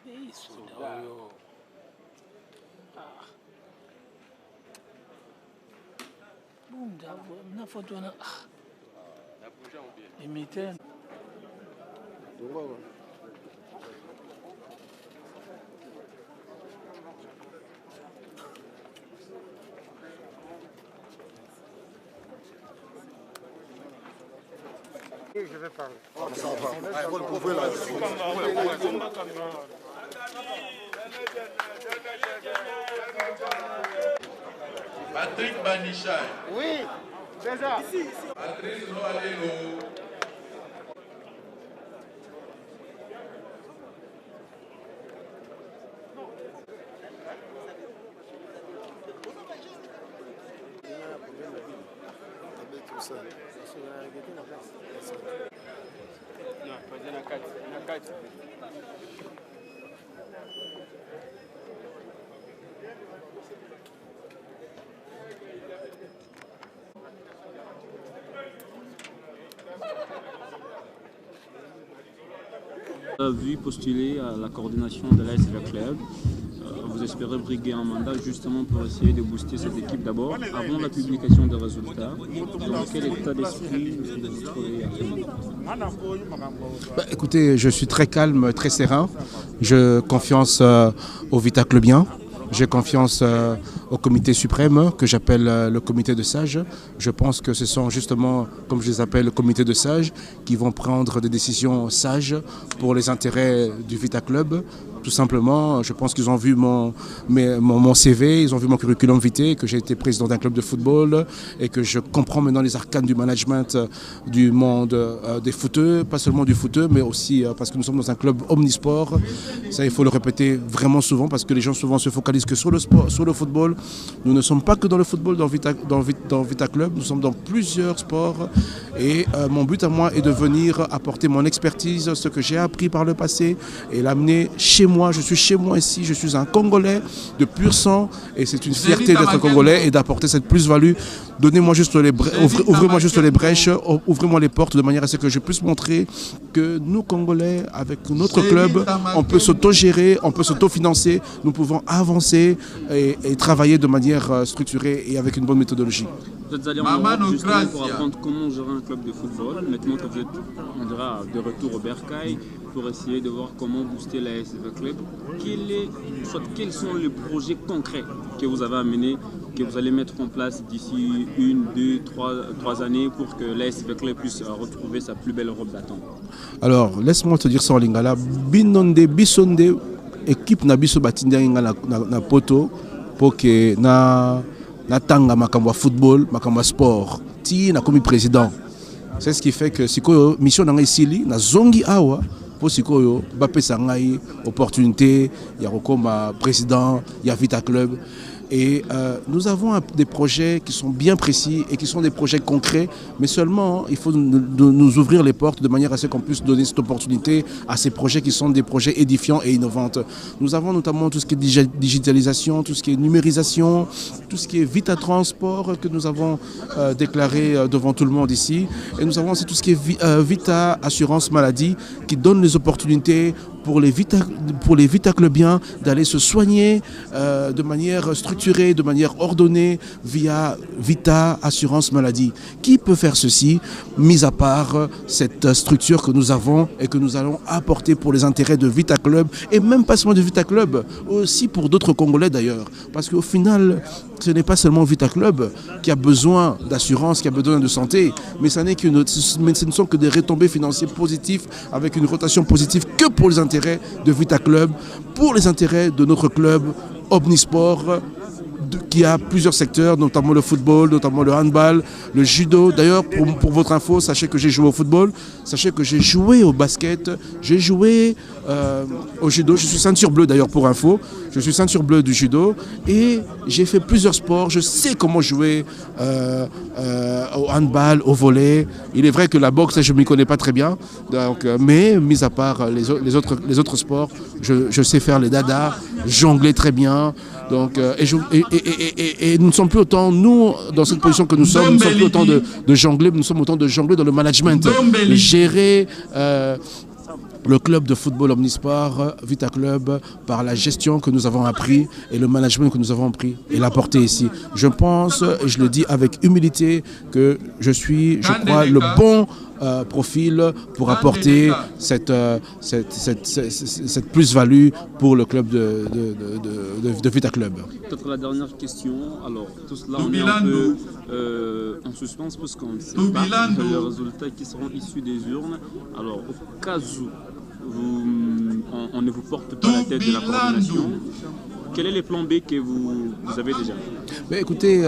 Isso, não. Bom, na foto na. Imite. Je vais parler. Patrick Banichai. Oui, déjà. Ici. Patrice Noalelo. Vu postuler à la coordination de l'ASV Club, vous espérez briguer un mandat justement pour essayer de booster cette équipe d'abord, avant la publication des résultats. Dans quel état d'esprit vous vous trouvez actuellement? Écoutez, je suis très calme, très serein. Je confiance au Vita Clubien. J'ai confiance au comité suprême que j'appelle le comité de sages. Je pense que ce sont justement, comme je les appelle, le comité de sages qui vont prendre des décisions sages pour les intérêts du Vita Club. Tout simplement, je pense qu'ils ont vu mon CV, ils ont vu mon curriculum vitae, que j'ai été président d'un club de football et que je comprends maintenant les arcanes du management du monde des footeux, pas seulement du footeux, mais aussi parce que nous sommes dans un club omnisport. Ça, il faut le répéter vraiment souvent parce que les gens souvent se focalisent que sur le sport, sur le football. Nous ne sommes pas que dans le football, dans Vita Club, nous sommes dans plusieurs sports et mon but à moi est de venir apporter mon expertise, ce que j'ai appris par le passé et l'amener chez moi. Je suis chez moi ici, je suis un Congolais de pur sang et c'est une fierté d'être Congolais et d'apporter cette plus-value. Donnez-moi juste ouvrez-moi juste les brèches, ouvrez-moi les portes de manière à ce que je puisse montrer que nous Congolais, avec notre club, on peut s'auto-gérer, on peut s'auto-financer, nous pouvons avancer et travailler de manière structurée et avec une bonne méthodologie. Vous êtes allé en Europe justement pour apprendre comment gérer un club de football. Maintenant que vous êtes, on dira, de retour au Bercail pour essayer de voir comment booster la ASV Club. Quels sont les projets concrets que vous avez amenés, que vous allez mettre en place d'ici 1, 2, 3 années pour que la ASV Club puisse retrouver sa plus belle robe d'attente? Alors, laisse-moi te dire ça en lingala. Binonde, bisonde, équipe na biso batinda na poto pour que na tanga makambo football, makambo sport. Ti na komi président. C'est ce qui fait que sikoyo mission na isili na zongi awa pour sikoyo bapesa ngai opportunité ya kokoma président ya Vita Club. Et nous avons des projets qui sont bien précis et qui sont des projets concrets, mais seulement il faut nous ouvrir les portes de manière à ce qu'on puisse donner cette opportunité à ces projets qui sont des projets édifiants et innovants. Nous avons notamment tout ce qui est digitalisation, tout ce qui est numérisation, tout ce qui est Vita Transport que nous avons déclaré devant tout le monde ici. Et nous avons aussi tout ce qui est Vita Assurance Maladie qui donne les opportunités pour les Vita Clubiens d'aller se soigner de manière structurée, de manière ordonnée via Vita Assurance Maladie. Qui peut faire ceci, mis à part cette structure que nous avons et que nous allons apporter pour les intérêts de Vita Club et même pas seulement de Vita Club, aussi pour d'autres Congolais d'ailleurs. Parce qu'au final, ce n'est pas seulement Vita Club qui a besoin d'assurance, qui a besoin de santé, mais ce ne sont que des retombées financières positives avec une rotation positive que pour les intérêts de Vita Club, pour les intérêts de notre club Omnisport qui a plusieurs secteurs, notamment le football, notamment le handball, le judo. D'ailleurs, pour votre info, sachez que j'ai joué au football, sachez que j'ai joué au basket, j'ai joué au judo. Je suis ceinture bleue d'ailleurs pour info. Je suis ceinture bleue du judo et j'ai fait plusieurs sports. Je sais comment jouer au handball, au volley. Il est vrai que la boxe, je ne m'y connais pas très bien. Donc, mais mis à part les autres sports, je sais faire les dadas, jongler très bien. Donc, et nous ne sommes plus autant, nous, dans cette position que nous sommes, nous ne sommes plus autant de jongler, nous sommes autant de jongler dans le management, de gérer le club de football Omnisport, Vita Club, par la gestion que nous avons appris et le management que nous avons appris et l'apporter ici. Je pense, et je le dis avec humilité, que je suis, je crois, le bon profil pour apporter cette plus-value pour le club de Vita Club. Peut-être la dernière question. Alors, tout cela, on est un peu en suspense parce qu'on ne sait pas les résultats qui seront issus des urnes. Alors, au cas où on ne vous porte pas la tête de la coordination, quel est le plan B que vous avez déjà? Mais écoutez,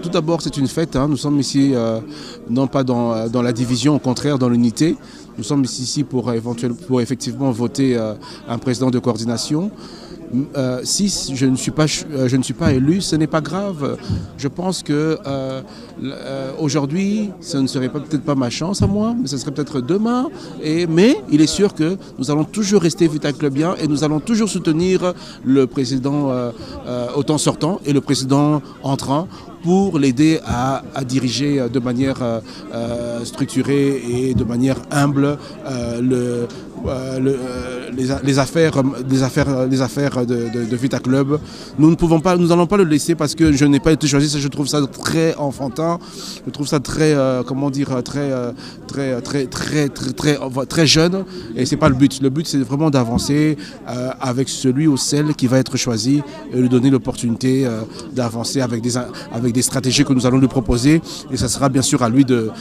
tout d'abord c'est une fête, hein. Nous sommes ici non pas dans la division, au contraire dans l'unité. Nous sommes ici pour effectivement voter un président de coordination. Si je ne suis pas élu, ce n'est pas grave. Je pense que aujourd'hui, ce ne serait peut-être pas ma chance à moi, mais ce serait peut-être demain. Mais il est sûr que nous allons toujours rester Vita Clubien et nous allons toujours soutenir le président au temps sortant et le président entrant pour l'aider à diriger de manière structurée et de manière humble les affaires de Vita Club. Nous n'allons pas le laisser parce que je n'ai pas été choisi. Ça, je trouve ça très enfantin. Je trouve ça très, très jeune. Et c'est pas le but. Le but, c'est vraiment d'avancer avec celui ou celle qui va être choisi et lui donner l'opportunité d'avancer avec des stratégies que nous allons lui proposer. Et ça sera bien sûr à lui de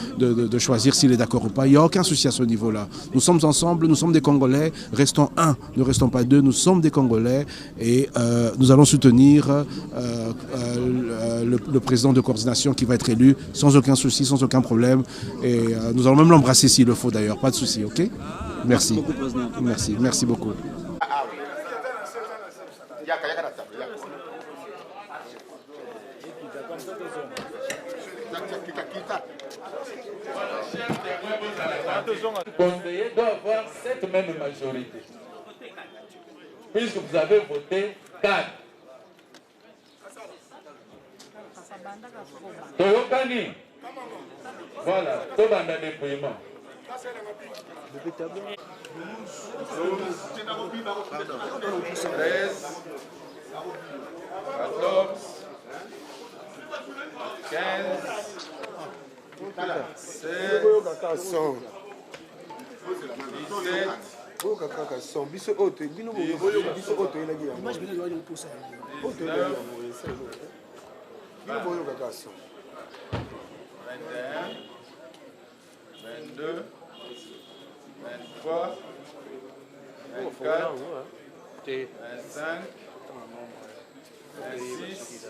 choisir s'il est d'accord ou pas. Il n'y a aucun souci à ce niveau-là. Nous sommes ensemble, nous sommes des Congolais. Restons un, ne restons pas deux. Nous sommes des Congolais et nous allons soutenir le président de coordination qui va être élu sans aucun souci, sans aucun problème. Et nous allons même l'embrasser s'il le faut d'ailleurs. Pas de souci, ok? Merci. Merci beaucoup. Le conseiller doit avoir cette même majorité. Puisque vous avez voté 4. Toyokani. Voilà, Tobanda dépouillement. 13, 14, 15, 16, 22, 23, 24, 25, 26,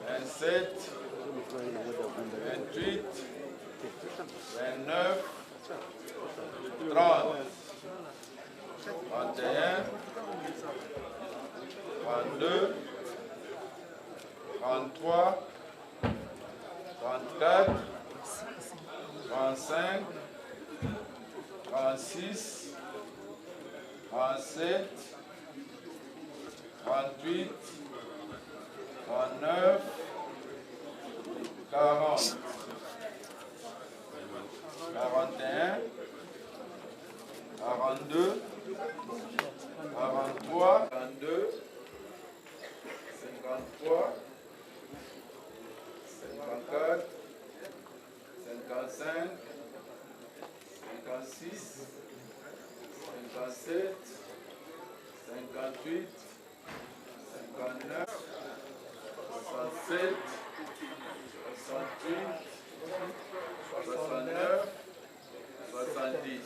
27, 28, 29, 30, 31, 32, 33, 34, 35, 36, 37, 38, 39, 40, 41, 42, 43, 42, 53, 54, 55, 56, 57, 58, 59, 67, 68, 69, 70.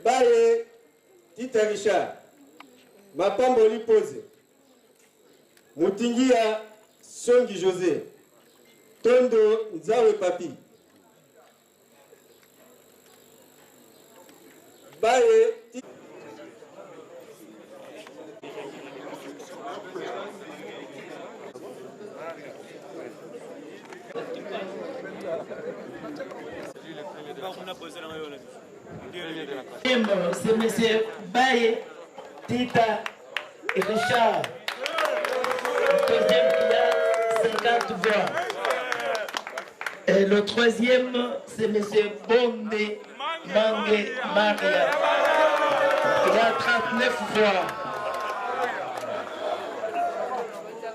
Baye Tita Richard Mapamboli Pose Mutingia Songi José Tondo Nzawe Papi Baye C'est M. Baye Tita Richard. Le deuxième qui a 50 voix. Et le troisième, c'est M. Bombe Mange Maria. Il a 39 voix.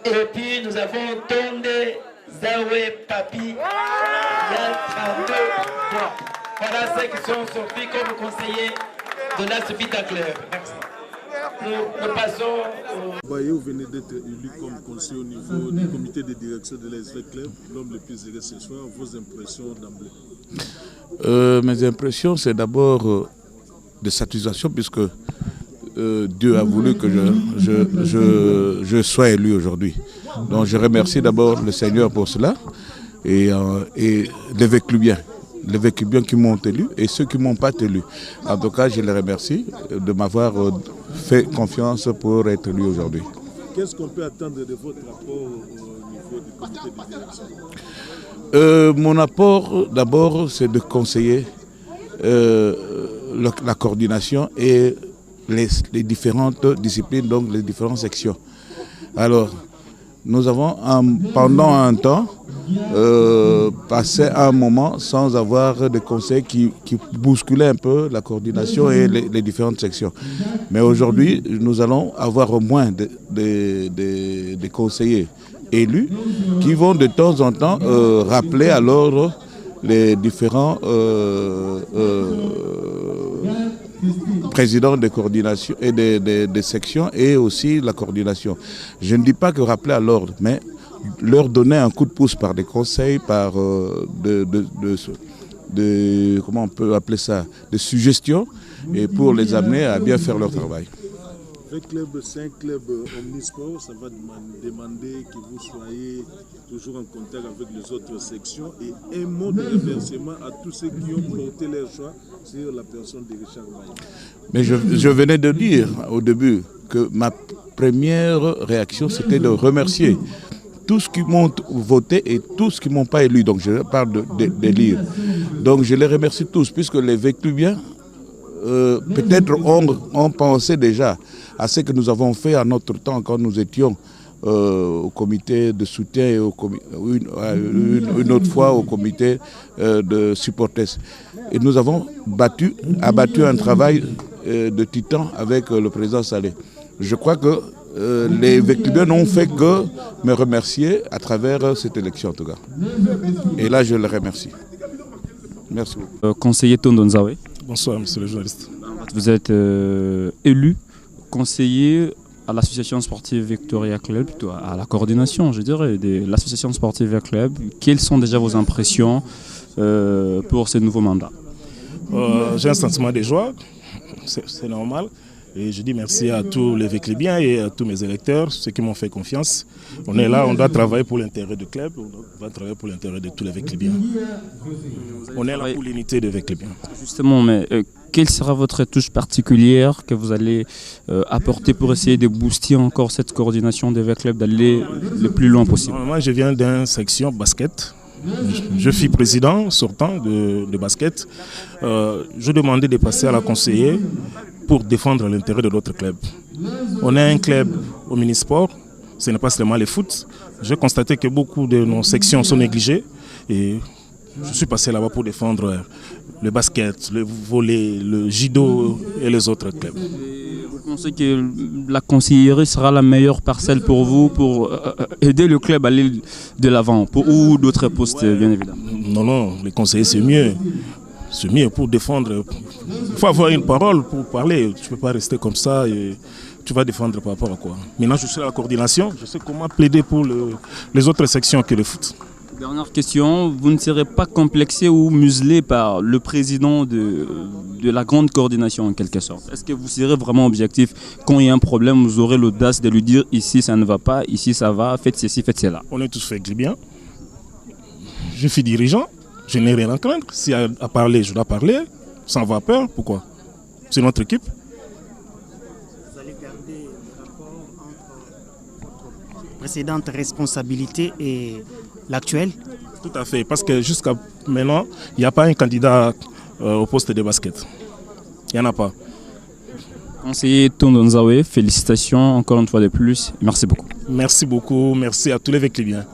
Et puis nous avons Tonde Zawe Papi. Il a 32 voix. Voilà ceux qui sont sortis comme conseillers de la Vita Club. Merci. Nous passons au... Vous venez d'être élu comme conseiller au niveau du comité de direction de l'ASV Club, l'homme le plus heureux ce soir. Vos impressions d'emblée? Mes impressions, c'est d'abord de satisfaction puisque Dieu a voulu que je sois élu aujourd'hui. Donc je remercie d'abord le Seigneur pour cela et l'évêque Clubien les vécubiens qui m'ont élu et ceux qui ne m'ont pas élu. En tout cas, je les remercie de m'avoir fait confiance pour être élu aujourd'hui. Qu'est-ce qu'on peut attendre de votre rapport au niveau du comité de direction? Mon apport, d'abord, c'est de conseiller la coordination et les différentes disciplines, donc les différentes sections. Alors, nous avons pendant un temps passé un moment sans avoir de conseils qui bousculaient un peu la coordination et les différentes sections. Mais aujourd'hui, nous allons avoir au moins des conseillers élus qui vont de temps en temps rappeler à l'ordre les différents présidents de coordination et des sections et aussi la coordination. Je ne dis pas que rappeler à l'ordre, mais leur donner un coup de pouce par des conseils, par comment on peut appeler ça, des suggestions, et pour les amener à bien faire leur travail. C'est un club omnisport, ça va demander que vous soyez toujours en contact avec les autres sections et un mot de remerciement à tous ceux qui ont porté leur choix sur la personne de Richard Maïga. Mais je venais de dire au début que ma première réaction c'était de remercier tous qui m'ont voté et tous qui ne m'ont pas élu. Donc je parle d'élire. Donc je les remercie tous puisque les Véclubiens peut-être ont pensé déjà à ce que nous avons fait à notre temps quand nous étions au comité de soutien et une autre fois au comité de supporters. Et nous avons abattu un travail de titan avec le président Saleh. Je crois que les Véclubiens n'ont fait que me remercier à travers cette élection en tout cas. Et là je les remercie. Merci beaucoup. Conseiller Tondo Nzawe. Bonsoir, monsieur le journaliste. Vous êtes élu conseiller à l'association sportive Victoria Club, plutôt à la coordination, je dirais, de l'association sportive Club. Quelles sont déjà vos impressions pour ce nouveau mandat? J'ai un sentiment de joie, c'est normal. Et je dis merci à tous les Véclubiens et à tous mes électeurs, ceux qui m'ont fait confiance. On est là, on doit travailler pour l'intérêt du club, on doit travailler pour l'intérêt de tous les Véclubiens. On est là pour l'unité des Véclubiens. Justement, mais quelle sera votre touche particulière que vous allez apporter pour essayer de booster encore cette coordination des Véclubs, d'aller le plus loin possible? Moi, je viens d'une section basket. Je suis président sortant de basket. Je demandais de passer à la conseiller pour défendre l'intérêt de notre club. On est un club au minisport, ce n'est pas seulement le foot. J'ai constaté que beaucoup de nos sections sont négligées et je suis passé là-bas pour défendre le basket, le volley, le judo et les autres clubs. Vous pensez que la conseillerie sera la meilleure parcelle pour vous pour aider le club à aller de l'avant ou d'autres postes, bien évidemment? Non, les conseillers c'est mieux. C'est mieux pour défendre. Il faut avoir une parole pour parler. Tu ne peux pas rester comme ça et tu vas défendre par rapport à quoi. Maintenant, je suis à la coordination. Je sais comment plaider pour les autres sections que le foot. Dernière question. Vous ne serez pas complexé ou muselé par le président de la grande coordination en quelque sorte? Est-ce que vous serez vraiment objectif? Quand il y a un problème, vous aurez l'audace de lui dire ici ça ne va pas, ici ça va, faites ceci, faites cela. On est tous fait bien. Je suis dirigeant. Je n'ai rien à craindre. Si à parler, je dois parler, sans avoir peur. Pourquoi? C'est notre équipe. Vous allez garder le rapport entre votre précédente responsabilité et l'actuelle? Tout à fait, parce que jusqu'à maintenant, il n'y a pas un candidat au poste de basket. Il n'y en a pas. Conseiller Tondo Nzawe, félicitations encore une fois de plus. Merci beaucoup. Merci beaucoup. Merci à tous les Véclubiens.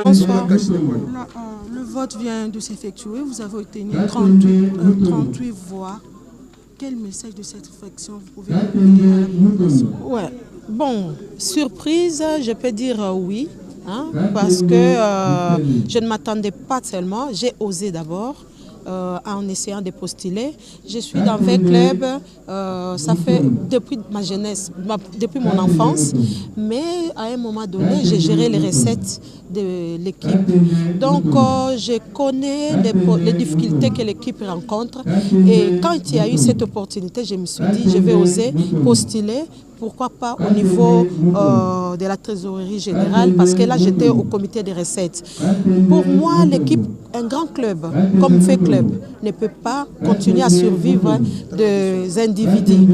Bonsoir. Le vote vient de s'effectuer. Vous avez obtenu 38 voix. Quel message de satisfaction vous pouvez donner à la population? Ouais. Bon, surprise, je peux dire oui. Parce que je ne m'attendais pas tellement. J'ai osé d'abord. en essayant de postuler. Je suis dans 20 clubs, ça fait depuis ma jeunesse, depuis mon enfance, mais à un moment donné, j'ai géré les recettes de l'équipe. Donc, je connais les difficultés que l'équipe rencontre. Et quand il y a eu cette opportunité, je me suis dit, je vais oser postuler. Pourquoi pas au niveau de la trésorerie générale, parce que là j'étais au comité des recettes. Pour moi, l'équipe, un grand club comme Fait Club ne peut pas continuer à survivre des individus,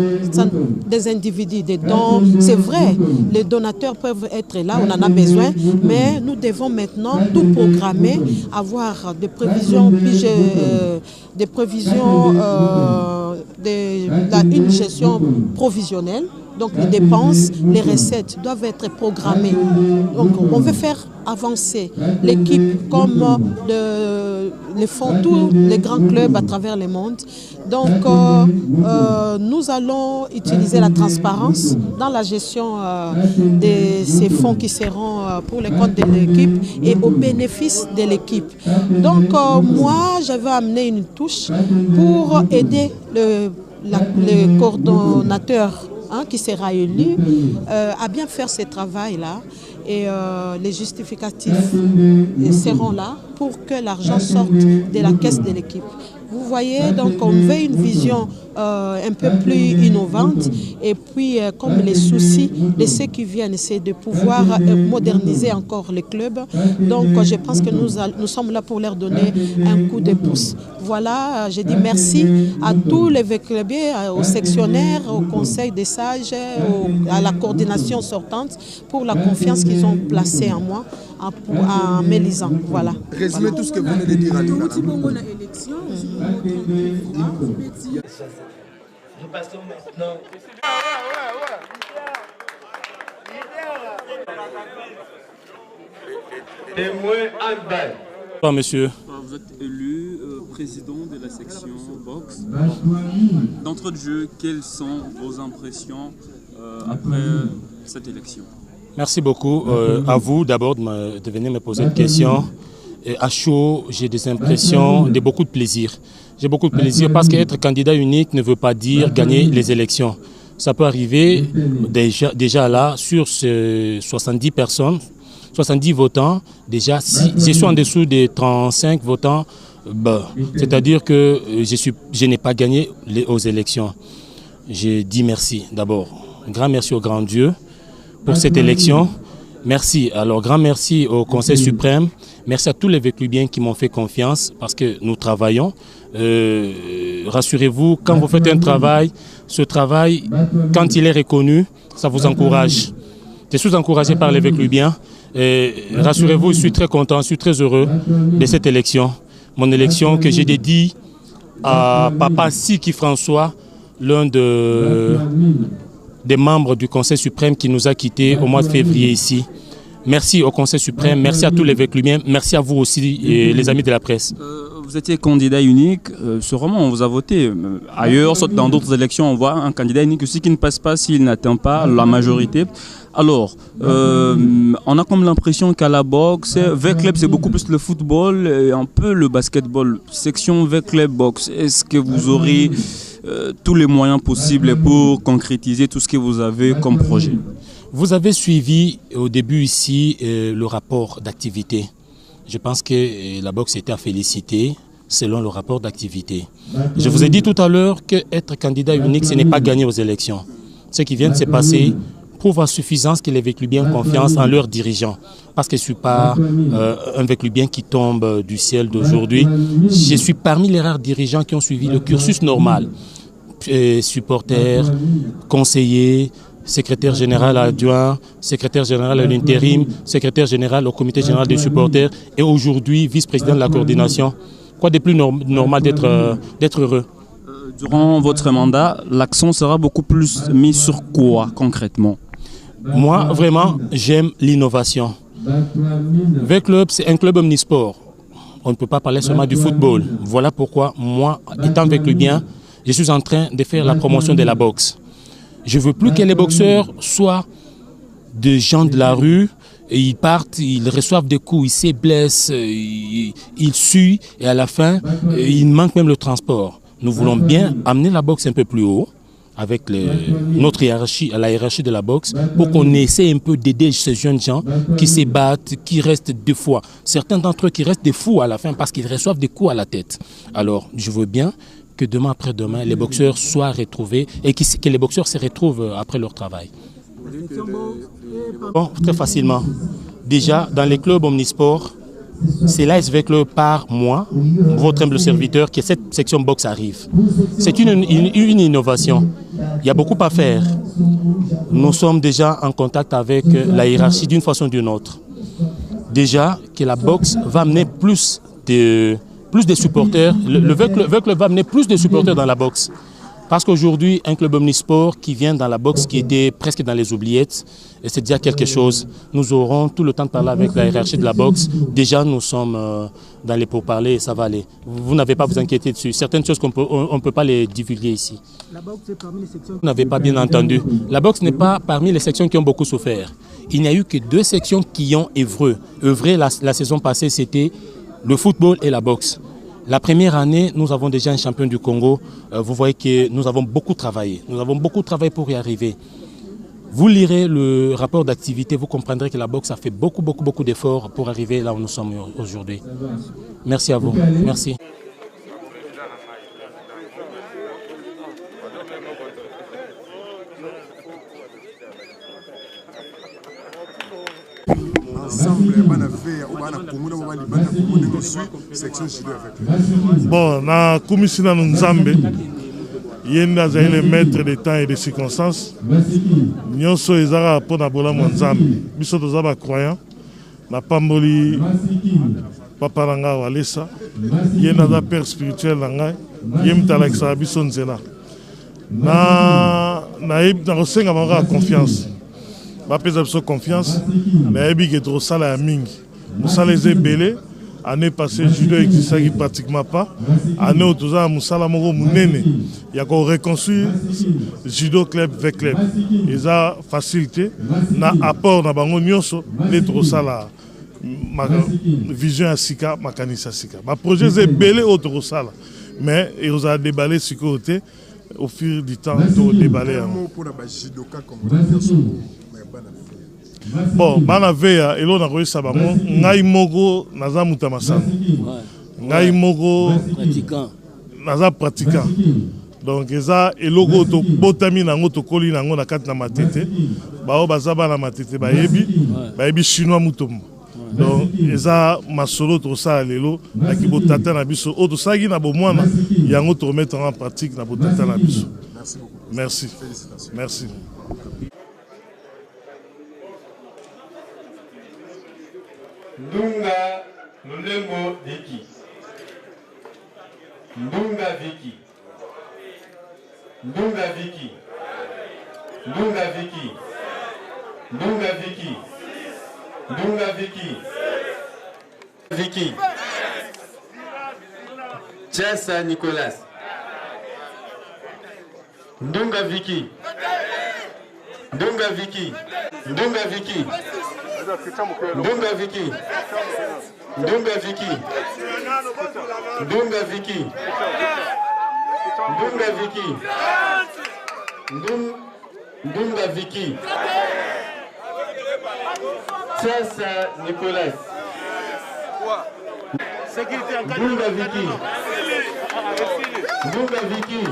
des dons. C'est vrai, les donateurs peuvent être là, on en a besoin, mais nous devons maintenant tout programmer, avoir des prévisions, une gestion provisionnelle. Donc les dépenses, les recettes doivent être programmées. Donc on veut faire avancer l'équipe comme les font tous les grands clubs à travers le monde. Donc nous allons utiliser la transparence dans la gestion de ces fonds qui seront pour les comptes de l'équipe et au bénéfice de l'équipe. Donc moi, j'avais amené une touche pour aider le coordonnateur qui sera élu, à bien faire ce travail-là. Et les justificatifs seront là pour que l'argent sorte de la caisse de l'équipe. Vous voyez, donc on veut une vision un peu plus innovante. Et puis, comme les soucis de ceux qui viennent, c'est de pouvoir moderniser encore les clubs. Donc, je pense que nous sommes là pour leur donner un coup de pouce. Voilà, je dis merci à tous les clubiers, aux sectionnaires, au conseil des sages, à la coordination sortante pour la confiance qu'ils ont placée en moi, en m'élisant. Voilà. Résumez tout ce que vous venez de dire à Lingala. Nous passons maintenant. Témoin handball. Bonsoir, monsieur. Vous êtes élu président de la section boxe. D'entrée de jeu, quelles sont vos impressions après cette élection? Merci beaucoup à vous d'abord de venir me poser une question. Et à chaud, j'ai des impressions de beaucoup de plaisir. J'ai beaucoup de plaisir parce qu'être candidat unique ne veut pas dire gagner les élections. Ça peut arriver déjà là, sur ces 70 personnes, 70 votants, déjà si je suis en dessous des 35 votants, c'est-à-dire que je n'ai pas gagné aux élections. Je dis merci d'abord. Un grand merci au grand Dieu pour cette élection. Merci. Alors, grand merci au Conseil suprême. Merci à tous les véclubiens qui m'ont fait confiance parce que nous travaillons. Rassurez-vous, quand vous faites un travail, ce travail, quand il est reconnu, ça vous encourage. Je suis encouragé par les véclubiens. Rassurez-vous, je suis très content, je suis très heureux de cette élection. Mon élection que j'ai dédiée à Papa Siki François, l'un des membres du Conseil suprême qui nous a quittés au mois de février ici. Merci au Conseil suprême, merci à tous les véclubiens, merci à vous aussi, les amis de la presse. Vous étiez candidat unique, sûrement on vous a voté. Ailleurs, sauf dans d'autres élections, on voit un candidat unique aussi qui ne passe pas s'il n'atteint pas la majorité. Alors, on a comme l'impression qu'à la boxe, V-Club c'est beaucoup plus le football et un peu le basketball. Section V-Club boxe, est-ce que vous aurez tous les moyens possibles pour concrétiser tout ce que vous avez comme projet? Vous avez suivi au début ici le rapport d'activité. Je pense que la boxe était à féliciter selon le rapport d'activité. Je vous ai dit tout à l'heure qu'être candidat unique, ce n'est pas gagner aux élections. Ce qui vient de se passer prouve à suffisance que les véclubiens ont confiance en leurs dirigeants. Parce que je ne suis pas un véclubien qui tombe du ciel d'aujourd'hui. Je suis parmi les rares dirigeants qui ont suivi le cursus normal. Supporters, conseillers, secrétaire général adjoint, secrétaire général à l'intérim, secrétaire général au comité général des supporters et aujourd'hui vice-président de la coordination. Quoi de plus normal d'être heureux? Durant votre mandat, l'accent sera beaucoup plus mis sur quoi concrètement? Moi, vraiment, j'aime l'innovation. V-Club, c'est un club omnisport. On ne peut pas parler seulement du football. Voilà pourquoi, moi, étant véclubien, je suis en train de faire la promotion de la boxe. Je ne veux plus que les boxeurs soient de gens de la rue. Et ils partent, ils reçoivent des coups, ils se blessent, ils suent et à la fin, il manque même le transport. Nous voulons bien amener la boxe un peu plus haut avec notre hiérarchie, la hiérarchie de la boxe, pour qu'on essaie un peu d'aider ces jeunes gens qui se battent, qui restent des fois. Certains d'entre eux qui restent des fous à la fin parce qu'ils reçoivent des coups à la tête. Alors, je veux bien que demain après-demain, les boxeurs soient retrouvés et que les boxeurs se retrouvent après leur travail. Bon, très facilement. Déjà, dans les clubs omnisports, c'est l'ASV Club par mois, votre humble serviteur, que cette section boxe arrive. C'est une innovation. Il y a beaucoup à faire. Nous sommes déjà en contact avec la hiérarchie d'une façon ou d'une autre. Déjà, que la boxe va amener plus de supporters. Le V-Club va amener plus de supporters dans la boxe. Parce qu'aujourd'hui, un club omnisport qui vient dans la boxe, qui était presque dans les oubliettes, et c'est déjà quelque chose. Nous aurons tout le temps de parler avec la hiérarchie de la boxe. Déjà, nous sommes dans les pourparlers et ça va aller. Vous n'avez pas à vous inquiéter dessus. Certaines choses qu'on ne peut pas les divulguer ici. La boxe est parmi les sections... Vous n'avez pas bien entendu. La boxe n'est pas parmi les sections qui ont beaucoup souffert. Il n'y a eu que 2 sections qui ont œuvré la saison passée, c'était le football et la boxe. La première année, nous avons déjà un champion du Congo. Vous voyez que nous avons beaucoup travaillé. Nous avons beaucoup travaillé pour y arriver. Vous lirez le rapport d'activité, vous comprendrez que la boxe a fait beaucoup d'efforts pour arriver là où nous sommes aujourd'hui. Merci à vous. Merci. Bon, na komisina nzambe yenda azali le maître des temps et des circonstances nyonso ezaka mpona bolamu ya nzambe biso toza bacroyant napamboli papa na ngai walesa ye naza père spirituel na ngai ye moto alakisaka biso nzela nakosenga bango ya confiance bapesa biso confiance nayebi ke tokosala ya mingi mosala eza ebele. Année passée, judo n'existait pratiquement pas. Année où tout ça, Moussala Moro Mounene, il y a qu'on reconstruit judo club avec club. Ils ont facilité, na apport na bango nyonso, les trop ça la ma vision à Sika, ma canisse à Sika. Ma projet c'est belé autre ça là, mais ils ont déballé ce côté au fil du temps, tout déballé. Bon, bana veya elo na koyesa bango ngai moko naza muta masana ngai moko naza pratiquant donc eza eloko to botami nango to koli nango na kati na matete bao baza bana matete bayebi chinois mutombo donc eza masolo to sala lelo na ki botata na biso o to sagi na bomwana yango to mettre en pratique na botata na biso. Merci. Merci. Ndunga Lulengo Viki. Ndunga Viki. Ndunga Viki. Ndunga Viki. Ndunga Viki. Ndunga Viki. Viki. Chassa Nicolas. Ndunga Viki. Ndunga Viki. Ndunga Viki. Ndunga Viki. Ndunga Viki. Ndunga Viki. Ndunga Viki. Ndunga Viki. Chassa Nicolas. Ndunga Viki. Ndunga Viki.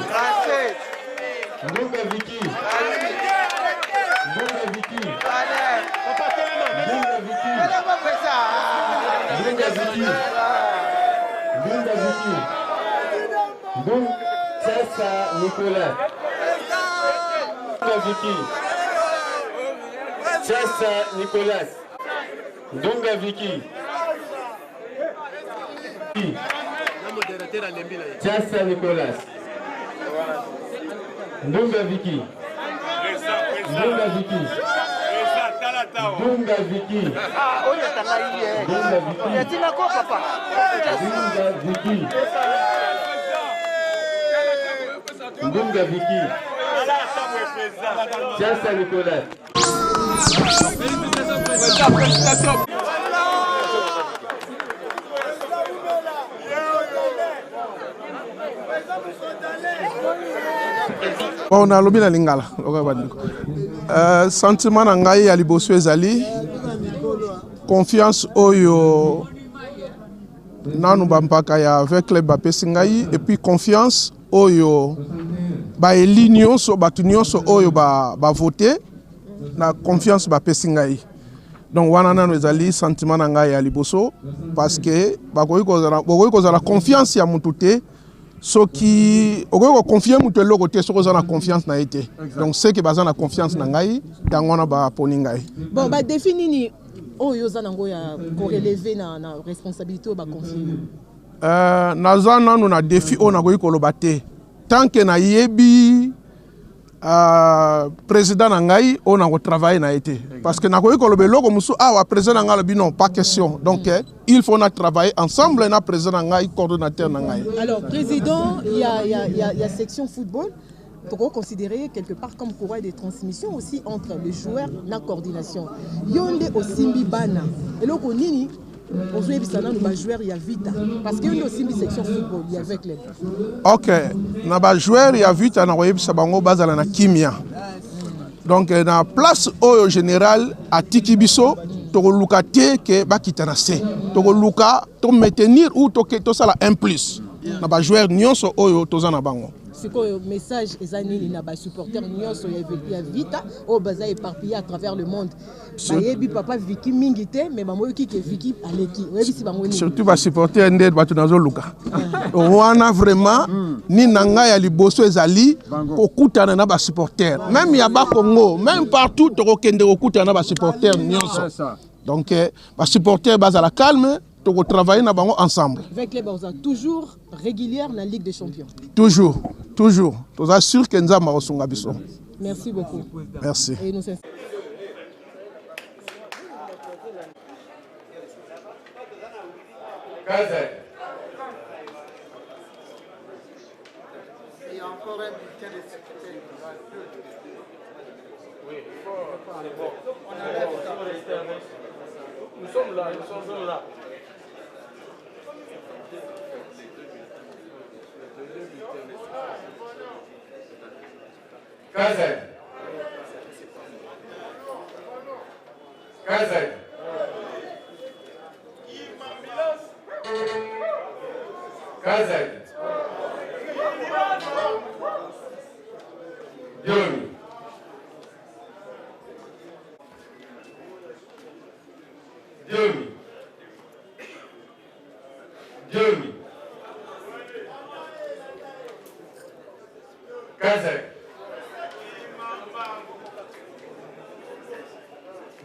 Ndunga Viki. Ndunga Viki. Donc, c'est ça, Nicolas. C'est ça, Nicolas. Ndunga Viki. C'est ça, Nicolas. Ndunga Viki. Ndunga Viki. Ndunga Viki. Ndunga Viki. Ndunga Viki. Chassa Nicolas. On a lobby na lingala. Sentiment na ngai ya liboso ezali confiance oyo nanu bampaka ya avec club bapesi ngai et puis confiance oyo ba eli nyonso batu nyonso oyo ba voter na confiance bapesi ngai. Donc wana nanu ezali sentiment na ngai ya liboso parce que bakoki kozala confiance ya mutu te. Ce qui est confiant, c'est que confiance na été. Donc c'est que baza na confiance na ngai, tangona ba poni ngai. Bon, ba définir o yoza nango ya ko relever na responsabilité o ba confier. Naza nanu na défi o na ko koloba te. Tant que na yebi président na ngai on a travaillé na été parce que na ko koloba loko musu awa président na ngai non pas question. Donc il faut na travailler ensemble na président na ngai coordonnateur na ngai. Alors président, il y a section football. Pour considérer quelque part comme courroie de transmission aussi entre les joueurs et la coordination. Yonde aussi Mbibana. Et là, on dit on joue les joueurs, il y a Vita. Parce qu'il y a aussi une section football, il y a avec les. Ok. Les joueurs, il y a Vita, on a basé na Kimia. Donc, dans la place au général, à Tikibiso, tu as lukaté que bakitana se. Tu as luka, tu maintenir ou tu as la 1+. Les joueurs, nous sommes au Tozana Bango. C'est quoi le message ezani na ba supporters nyonso ya Vita au baza éparpillé à travers le monde. Bayebi papa Vicky mingité mais ba moyoki ke Vicky aleki. Oyebi si bango ni. Surtout ba supporters ndé batu nazo luka. Wana vraiment ni nanga ya liboso ezali kokutana na ba supporters. Même ya ba Congo, même partout to kokende kokutana na ba supporters nyonso. Donc ba supporters baza la calme. Pour travailler ensemble. Avec les Barça, toujours régulière dans la Ligue des Champions. Toujours, toujours. Tu es sûr que nous avons besoin. Merci beaucoup. Merci. Et nous Il y a encore un bulletin de sécurité. Oui, c'est bon. On enlève ça. Nous sommes là, nous sommes là. Kazan. Kazan. Kazan. Yomi. Yomi. Yomi. Kazan.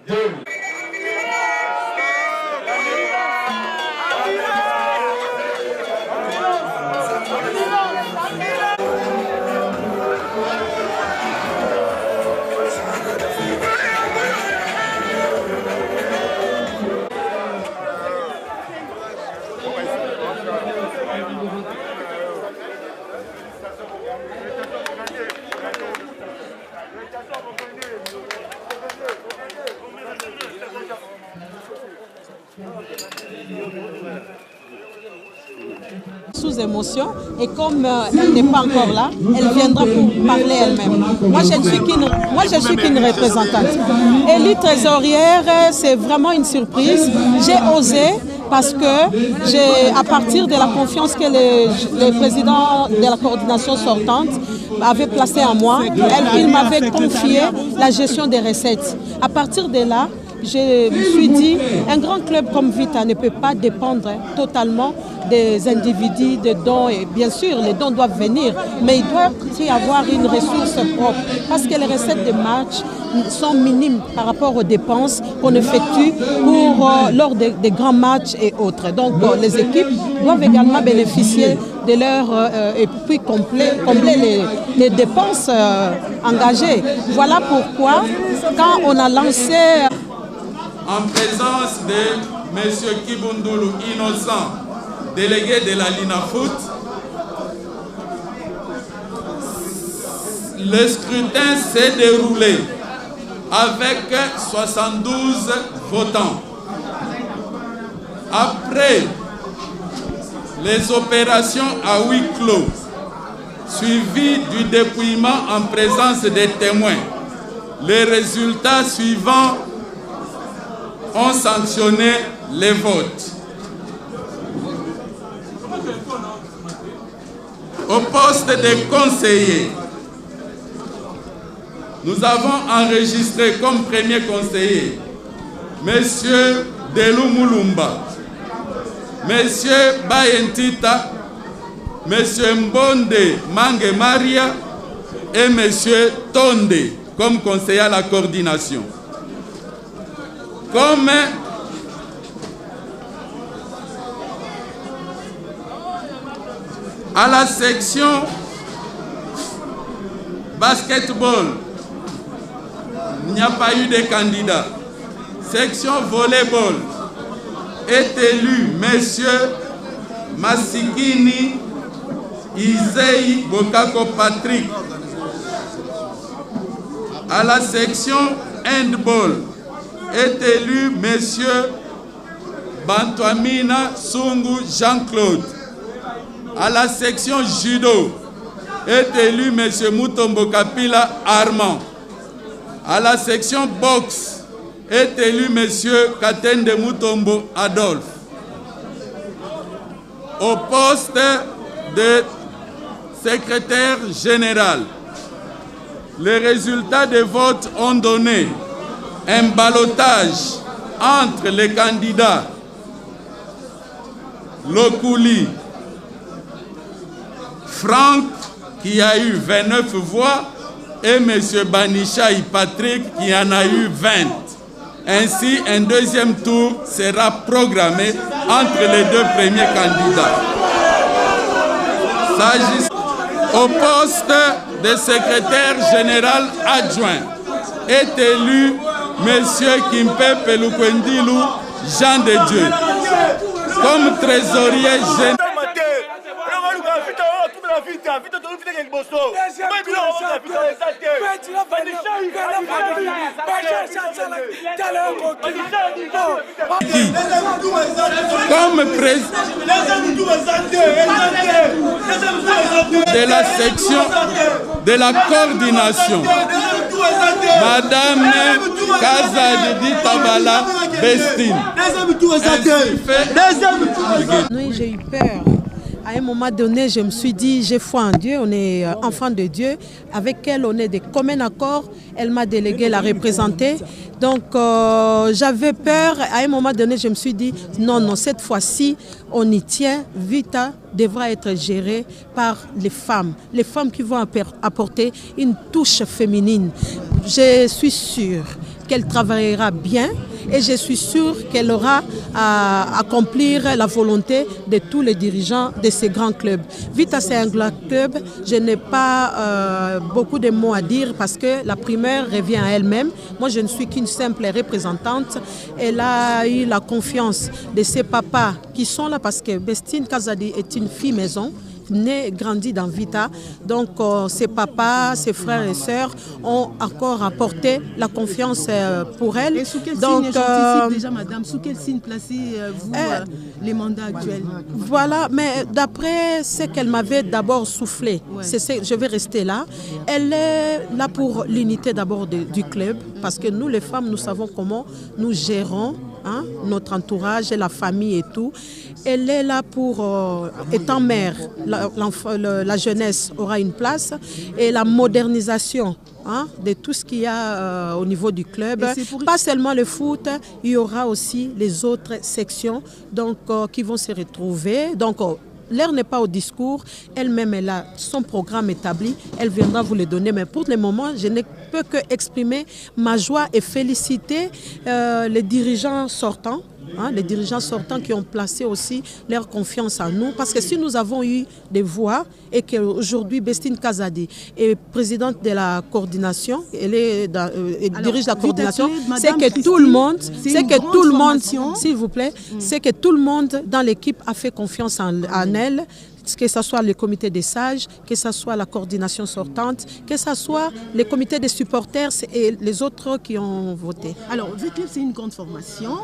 Yomi. Sous émotion et comme elle n'est pas encore là, elle viendra pour parler elle-même. Moi je suis qu'une représentante. Élue trésorière, c'est vraiment une surprise. J'ai osé parce que à partir de la confiance que le président de la coordination sortante avait placée en moi, il m'avait confié la gestion des recettes. À partir de là, je me suis dit, un grand club comme Vita ne peut pas dépendre totalement des individus, des dons. Et bien sûr, les dons doivent venir, mais il doit y avoir une ressource propre. Parce que les recettes de match sont minimes par rapport aux dépenses qu'on effectue lors des grands matchs et autres. Donc les équipes doivent également bénéficier de leur et puis combler les dépenses engagées. Voilà pourquoi, quand on a lancé... En présence de M. Kibundulu Innocent, délégué de la Linafoot, le scrutin s'est déroulé. avec 72 votants. Après les opérations à huis clos, suivies du dépouillement en présence des témoins, les résultats suivants ont sanctionné les votes. Au poste de conseiller, nous avons enregistré comme premier conseiller M. Delou Moulumba, M. Bayentita, M. Mbonde Mange Maria et M. Tonde comme conseiller à la coordination. Comme à la section basketball, il n'y a pas eu de candidats. Section volleyball est élu M. Masikini Izei Bokako Patrick. À la section handball est élu M. Bantuamina Sungu Jean-Claude. À la section judo est élu M. Mutombo Kapila Armand. À la section boxe est élu M. Katende Mutombo Adolphe. Au poste de secrétaire général, les résultats des votes ont donné un ballottage entre les candidats Lokuli Franck qui a eu 29 voix et M. Banichaï Patrick qui en a eu 20. Ainsi, un deuxième tour sera programmé entre les deux premiers candidats. Au poste de secrétaire général adjoint est élu M. Kimpe Pelukwendilou Jean de Dieu. Comme trésorier général. Comme président de la section de la coordination, Madame Kazadi Tabala Bestine. Oui, j'ai eu peur. À un moment donné, je me suis dit, j'ai foi en Dieu, on est enfant de Dieu, avec elle on est de commun accord. Elle m'a délégué la représenter. Donc j'avais peur. À un moment donné, je me suis dit, non, cette fois-ci, on y tient. Vita devra être gérée par les femmes qui vont apporter une touche féminine. Je suis sûre qu'elle travaillera bien et je suis sûre qu'elle aura à accomplir la volonté de tous les dirigeants de ces grands clubs. Vita, c'est un grand club. Je n'ai pas beaucoup de mots à dire parce que la primeur revient à elle-même. Moi, je ne suis qu'une simple représentante. Elle a eu la confiance de ses papas qui sont là parce que Bestine Kazadi est une fille maison, née, grandie dans Vita. Donc ses papas, ses frères et sœurs ont encore apporté la confiance pour elle. Et sous quel donc, signe j'anticipe déjà, madame, sous quel signe placez-vous les mandats actuels? Voilà, mais d'après ce qu'elle m'avait d'abord soufflé, je vais rester là. Elle est là pour l'unité d'abord du club, parce que nous les femmes, nous savons comment nous gérons notre entourage et la famille et tout. Elle est là pour, étant mère, la jeunesse aura une place et la modernisation de tout ce qu'il y a au niveau du club. Pas seulement le foot, il y aura aussi les autres sections donc, qui vont se retrouver. Donc, l'heure n'est pas au discours, elle-même elle a son programme établi, elle viendra vous le donner. Mais pour le moment, je ne peux que exprimer ma joie et féliciter les dirigeants sortants. Les dirigeants sortants qui ont placé aussi leur confiance en nous. Parce que si nous avons eu des voix et qu'aujourd'hui Bestine Kazadi est présidente de la coordination, elle dirige la coordination, c'est que tout le monde, s'il vous plaît, c'est que tout le monde dans l'équipe a fait confiance en elle. que ce soit le comité des sages, que ce soit la coordination sortante, que ce soit les comités des supporters et les autres qui ont voté. Alors, V-Club, c'est une grande formation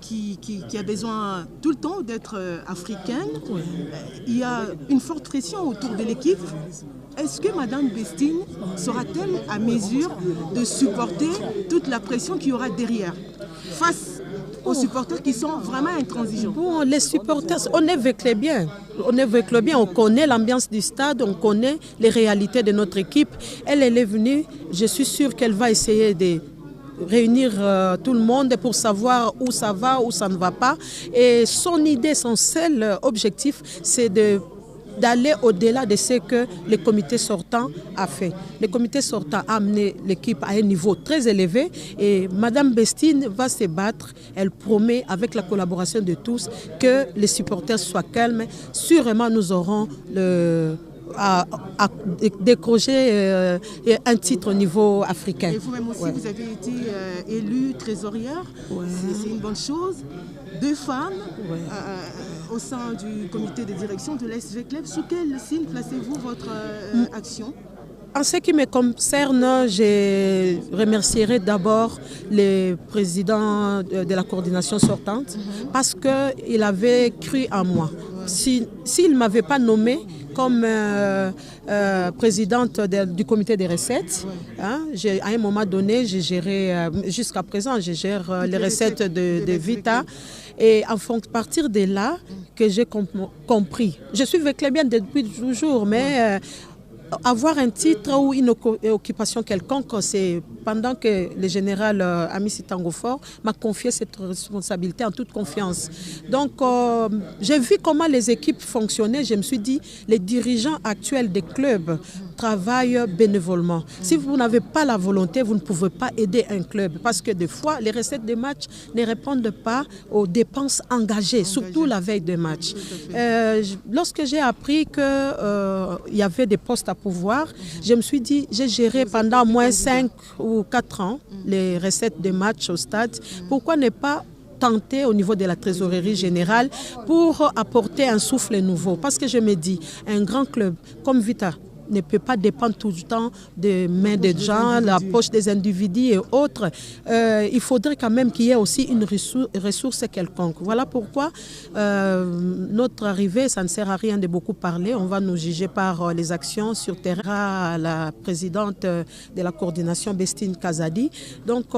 qui a besoin tout le temps d'être africaine. Oui. Il y a une forte pression autour de l'équipe. Est-ce que Mme Bestine sera-t-elle à mesure de supporter toute la pression qu'il y aura derrière face aux supporters qui sont vraiment intransigeants? Bon, les supporters, on est avec les biens. On connaît l'ambiance du stade, on connaît les réalités de notre équipe. Elle est venue, je suis sûre qu'elle va essayer de réunir tout le monde pour savoir où ça va, où ça ne va pas. Et son idée, son seul objectif, c'est d'aller au-delà de ce que le comité sortant a fait. Le comité sortant a amené l'équipe à un niveau très élevé et Mme Bestine va se battre. Elle promet, avec la collaboration de tous, que les supporters soient calmes. Sûrement, nous aurons à décrocher un titre au niveau africain. Et vous-même aussi, vous avez été élue trésorière. Ouais. C'est une bonne chose. 2 femmes au sein du comité de direction de l'SV Club. Sous quel signe placez-vous votre action? En ce qui me concerne, je remercierai d'abord le président de la coordination sortante parce qu'il avait cru en moi. S'il ne m'avait pas nommée comme présidente du comité des recettes, hein, à un moment donné, j'ai géré, jusqu'à présent, je gère les recettes de Vita. Et à partir de là, que j'ai compris. Je suis véclébienne depuis toujours, mais avoir un titre ou une occupation quelconque, c'est pendant que le général Amici Tangofor m'a confié cette responsabilité en toute confiance. Donc, j'ai vu comment les équipes fonctionnaient. Je me suis dit, les dirigeants actuels des clubs travaillent bénévolement. Si vous n'avez pas la volonté, vous ne pouvez pas aider un club. Parce que des fois, les recettes des matchs ne répondent pas aux dépenses engagées, surtout la veille des matchs. Lorsque j'ai appris qu'il y avait des postes à pouvoir, je me suis dit, j'ai géré pendant moins 5 ou 4 ans les recettes des matchs au stade. Pourquoi ne pas tenter au niveau de la trésorerie générale pour apporter un souffle nouveau? Parce que je me dis, un grand club comme Vita ne peut pas dépendre tout le temps des mains des gens, la poche des individus et autres. Il faudrait quand même qu'il y ait aussi une ressource quelconque. Voilà pourquoi notre arrivée, ça ne sert à rien de beaucoup parler. On va nous juger par les actions sur terrain. La présidente de la coordination, Bestine Kazadi. Donc,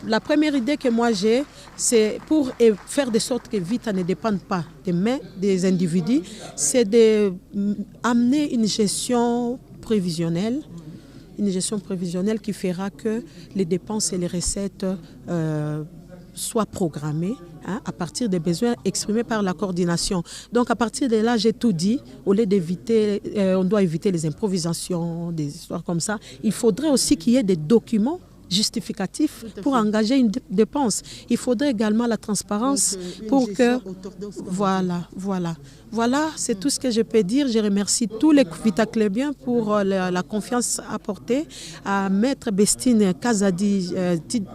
la première idée que moi j'ai, c'est pour faire de sorte que Vita ne dépende pas des mains des individus, c'est d'amener une gestion prévisionnelle qui fera que les dépenses et les recettes soient programmées à partir des besoins exprimés par la coordination. Donc à partir de là, j'ai tout dit. Au lieu d'éviter, on doit éviter les improvisations, des histoires comme ça. Il faudrait aussi qu'il y ait des documents justificatif pour engager une dépense. Il faudrait également la transparence pour que... Voilà, c'est tout ce que je peux dire. Je remercie tous les Vitaclébiens pour la confiance apportée à Maître Bestine Kazadi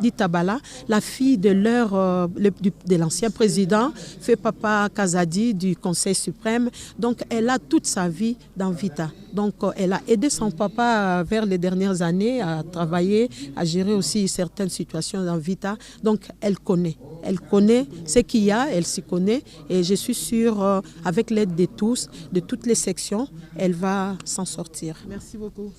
Ditabala, la fille de l'ancien président, fait Papa Kazadi du Conseil suprême. Donc, elle a toute sa vie dans Vita. Donc, elle a aidé son papa vers les dernières années à travailler, à gérer aussi certaines situations dans Vita. Donc, elle connaît ce qu'il y a, elle s'y connaît. Et je suis sûre, avec l'aide de tous, de toutes les sections, elle va s'en sortir. Merci beaucoup.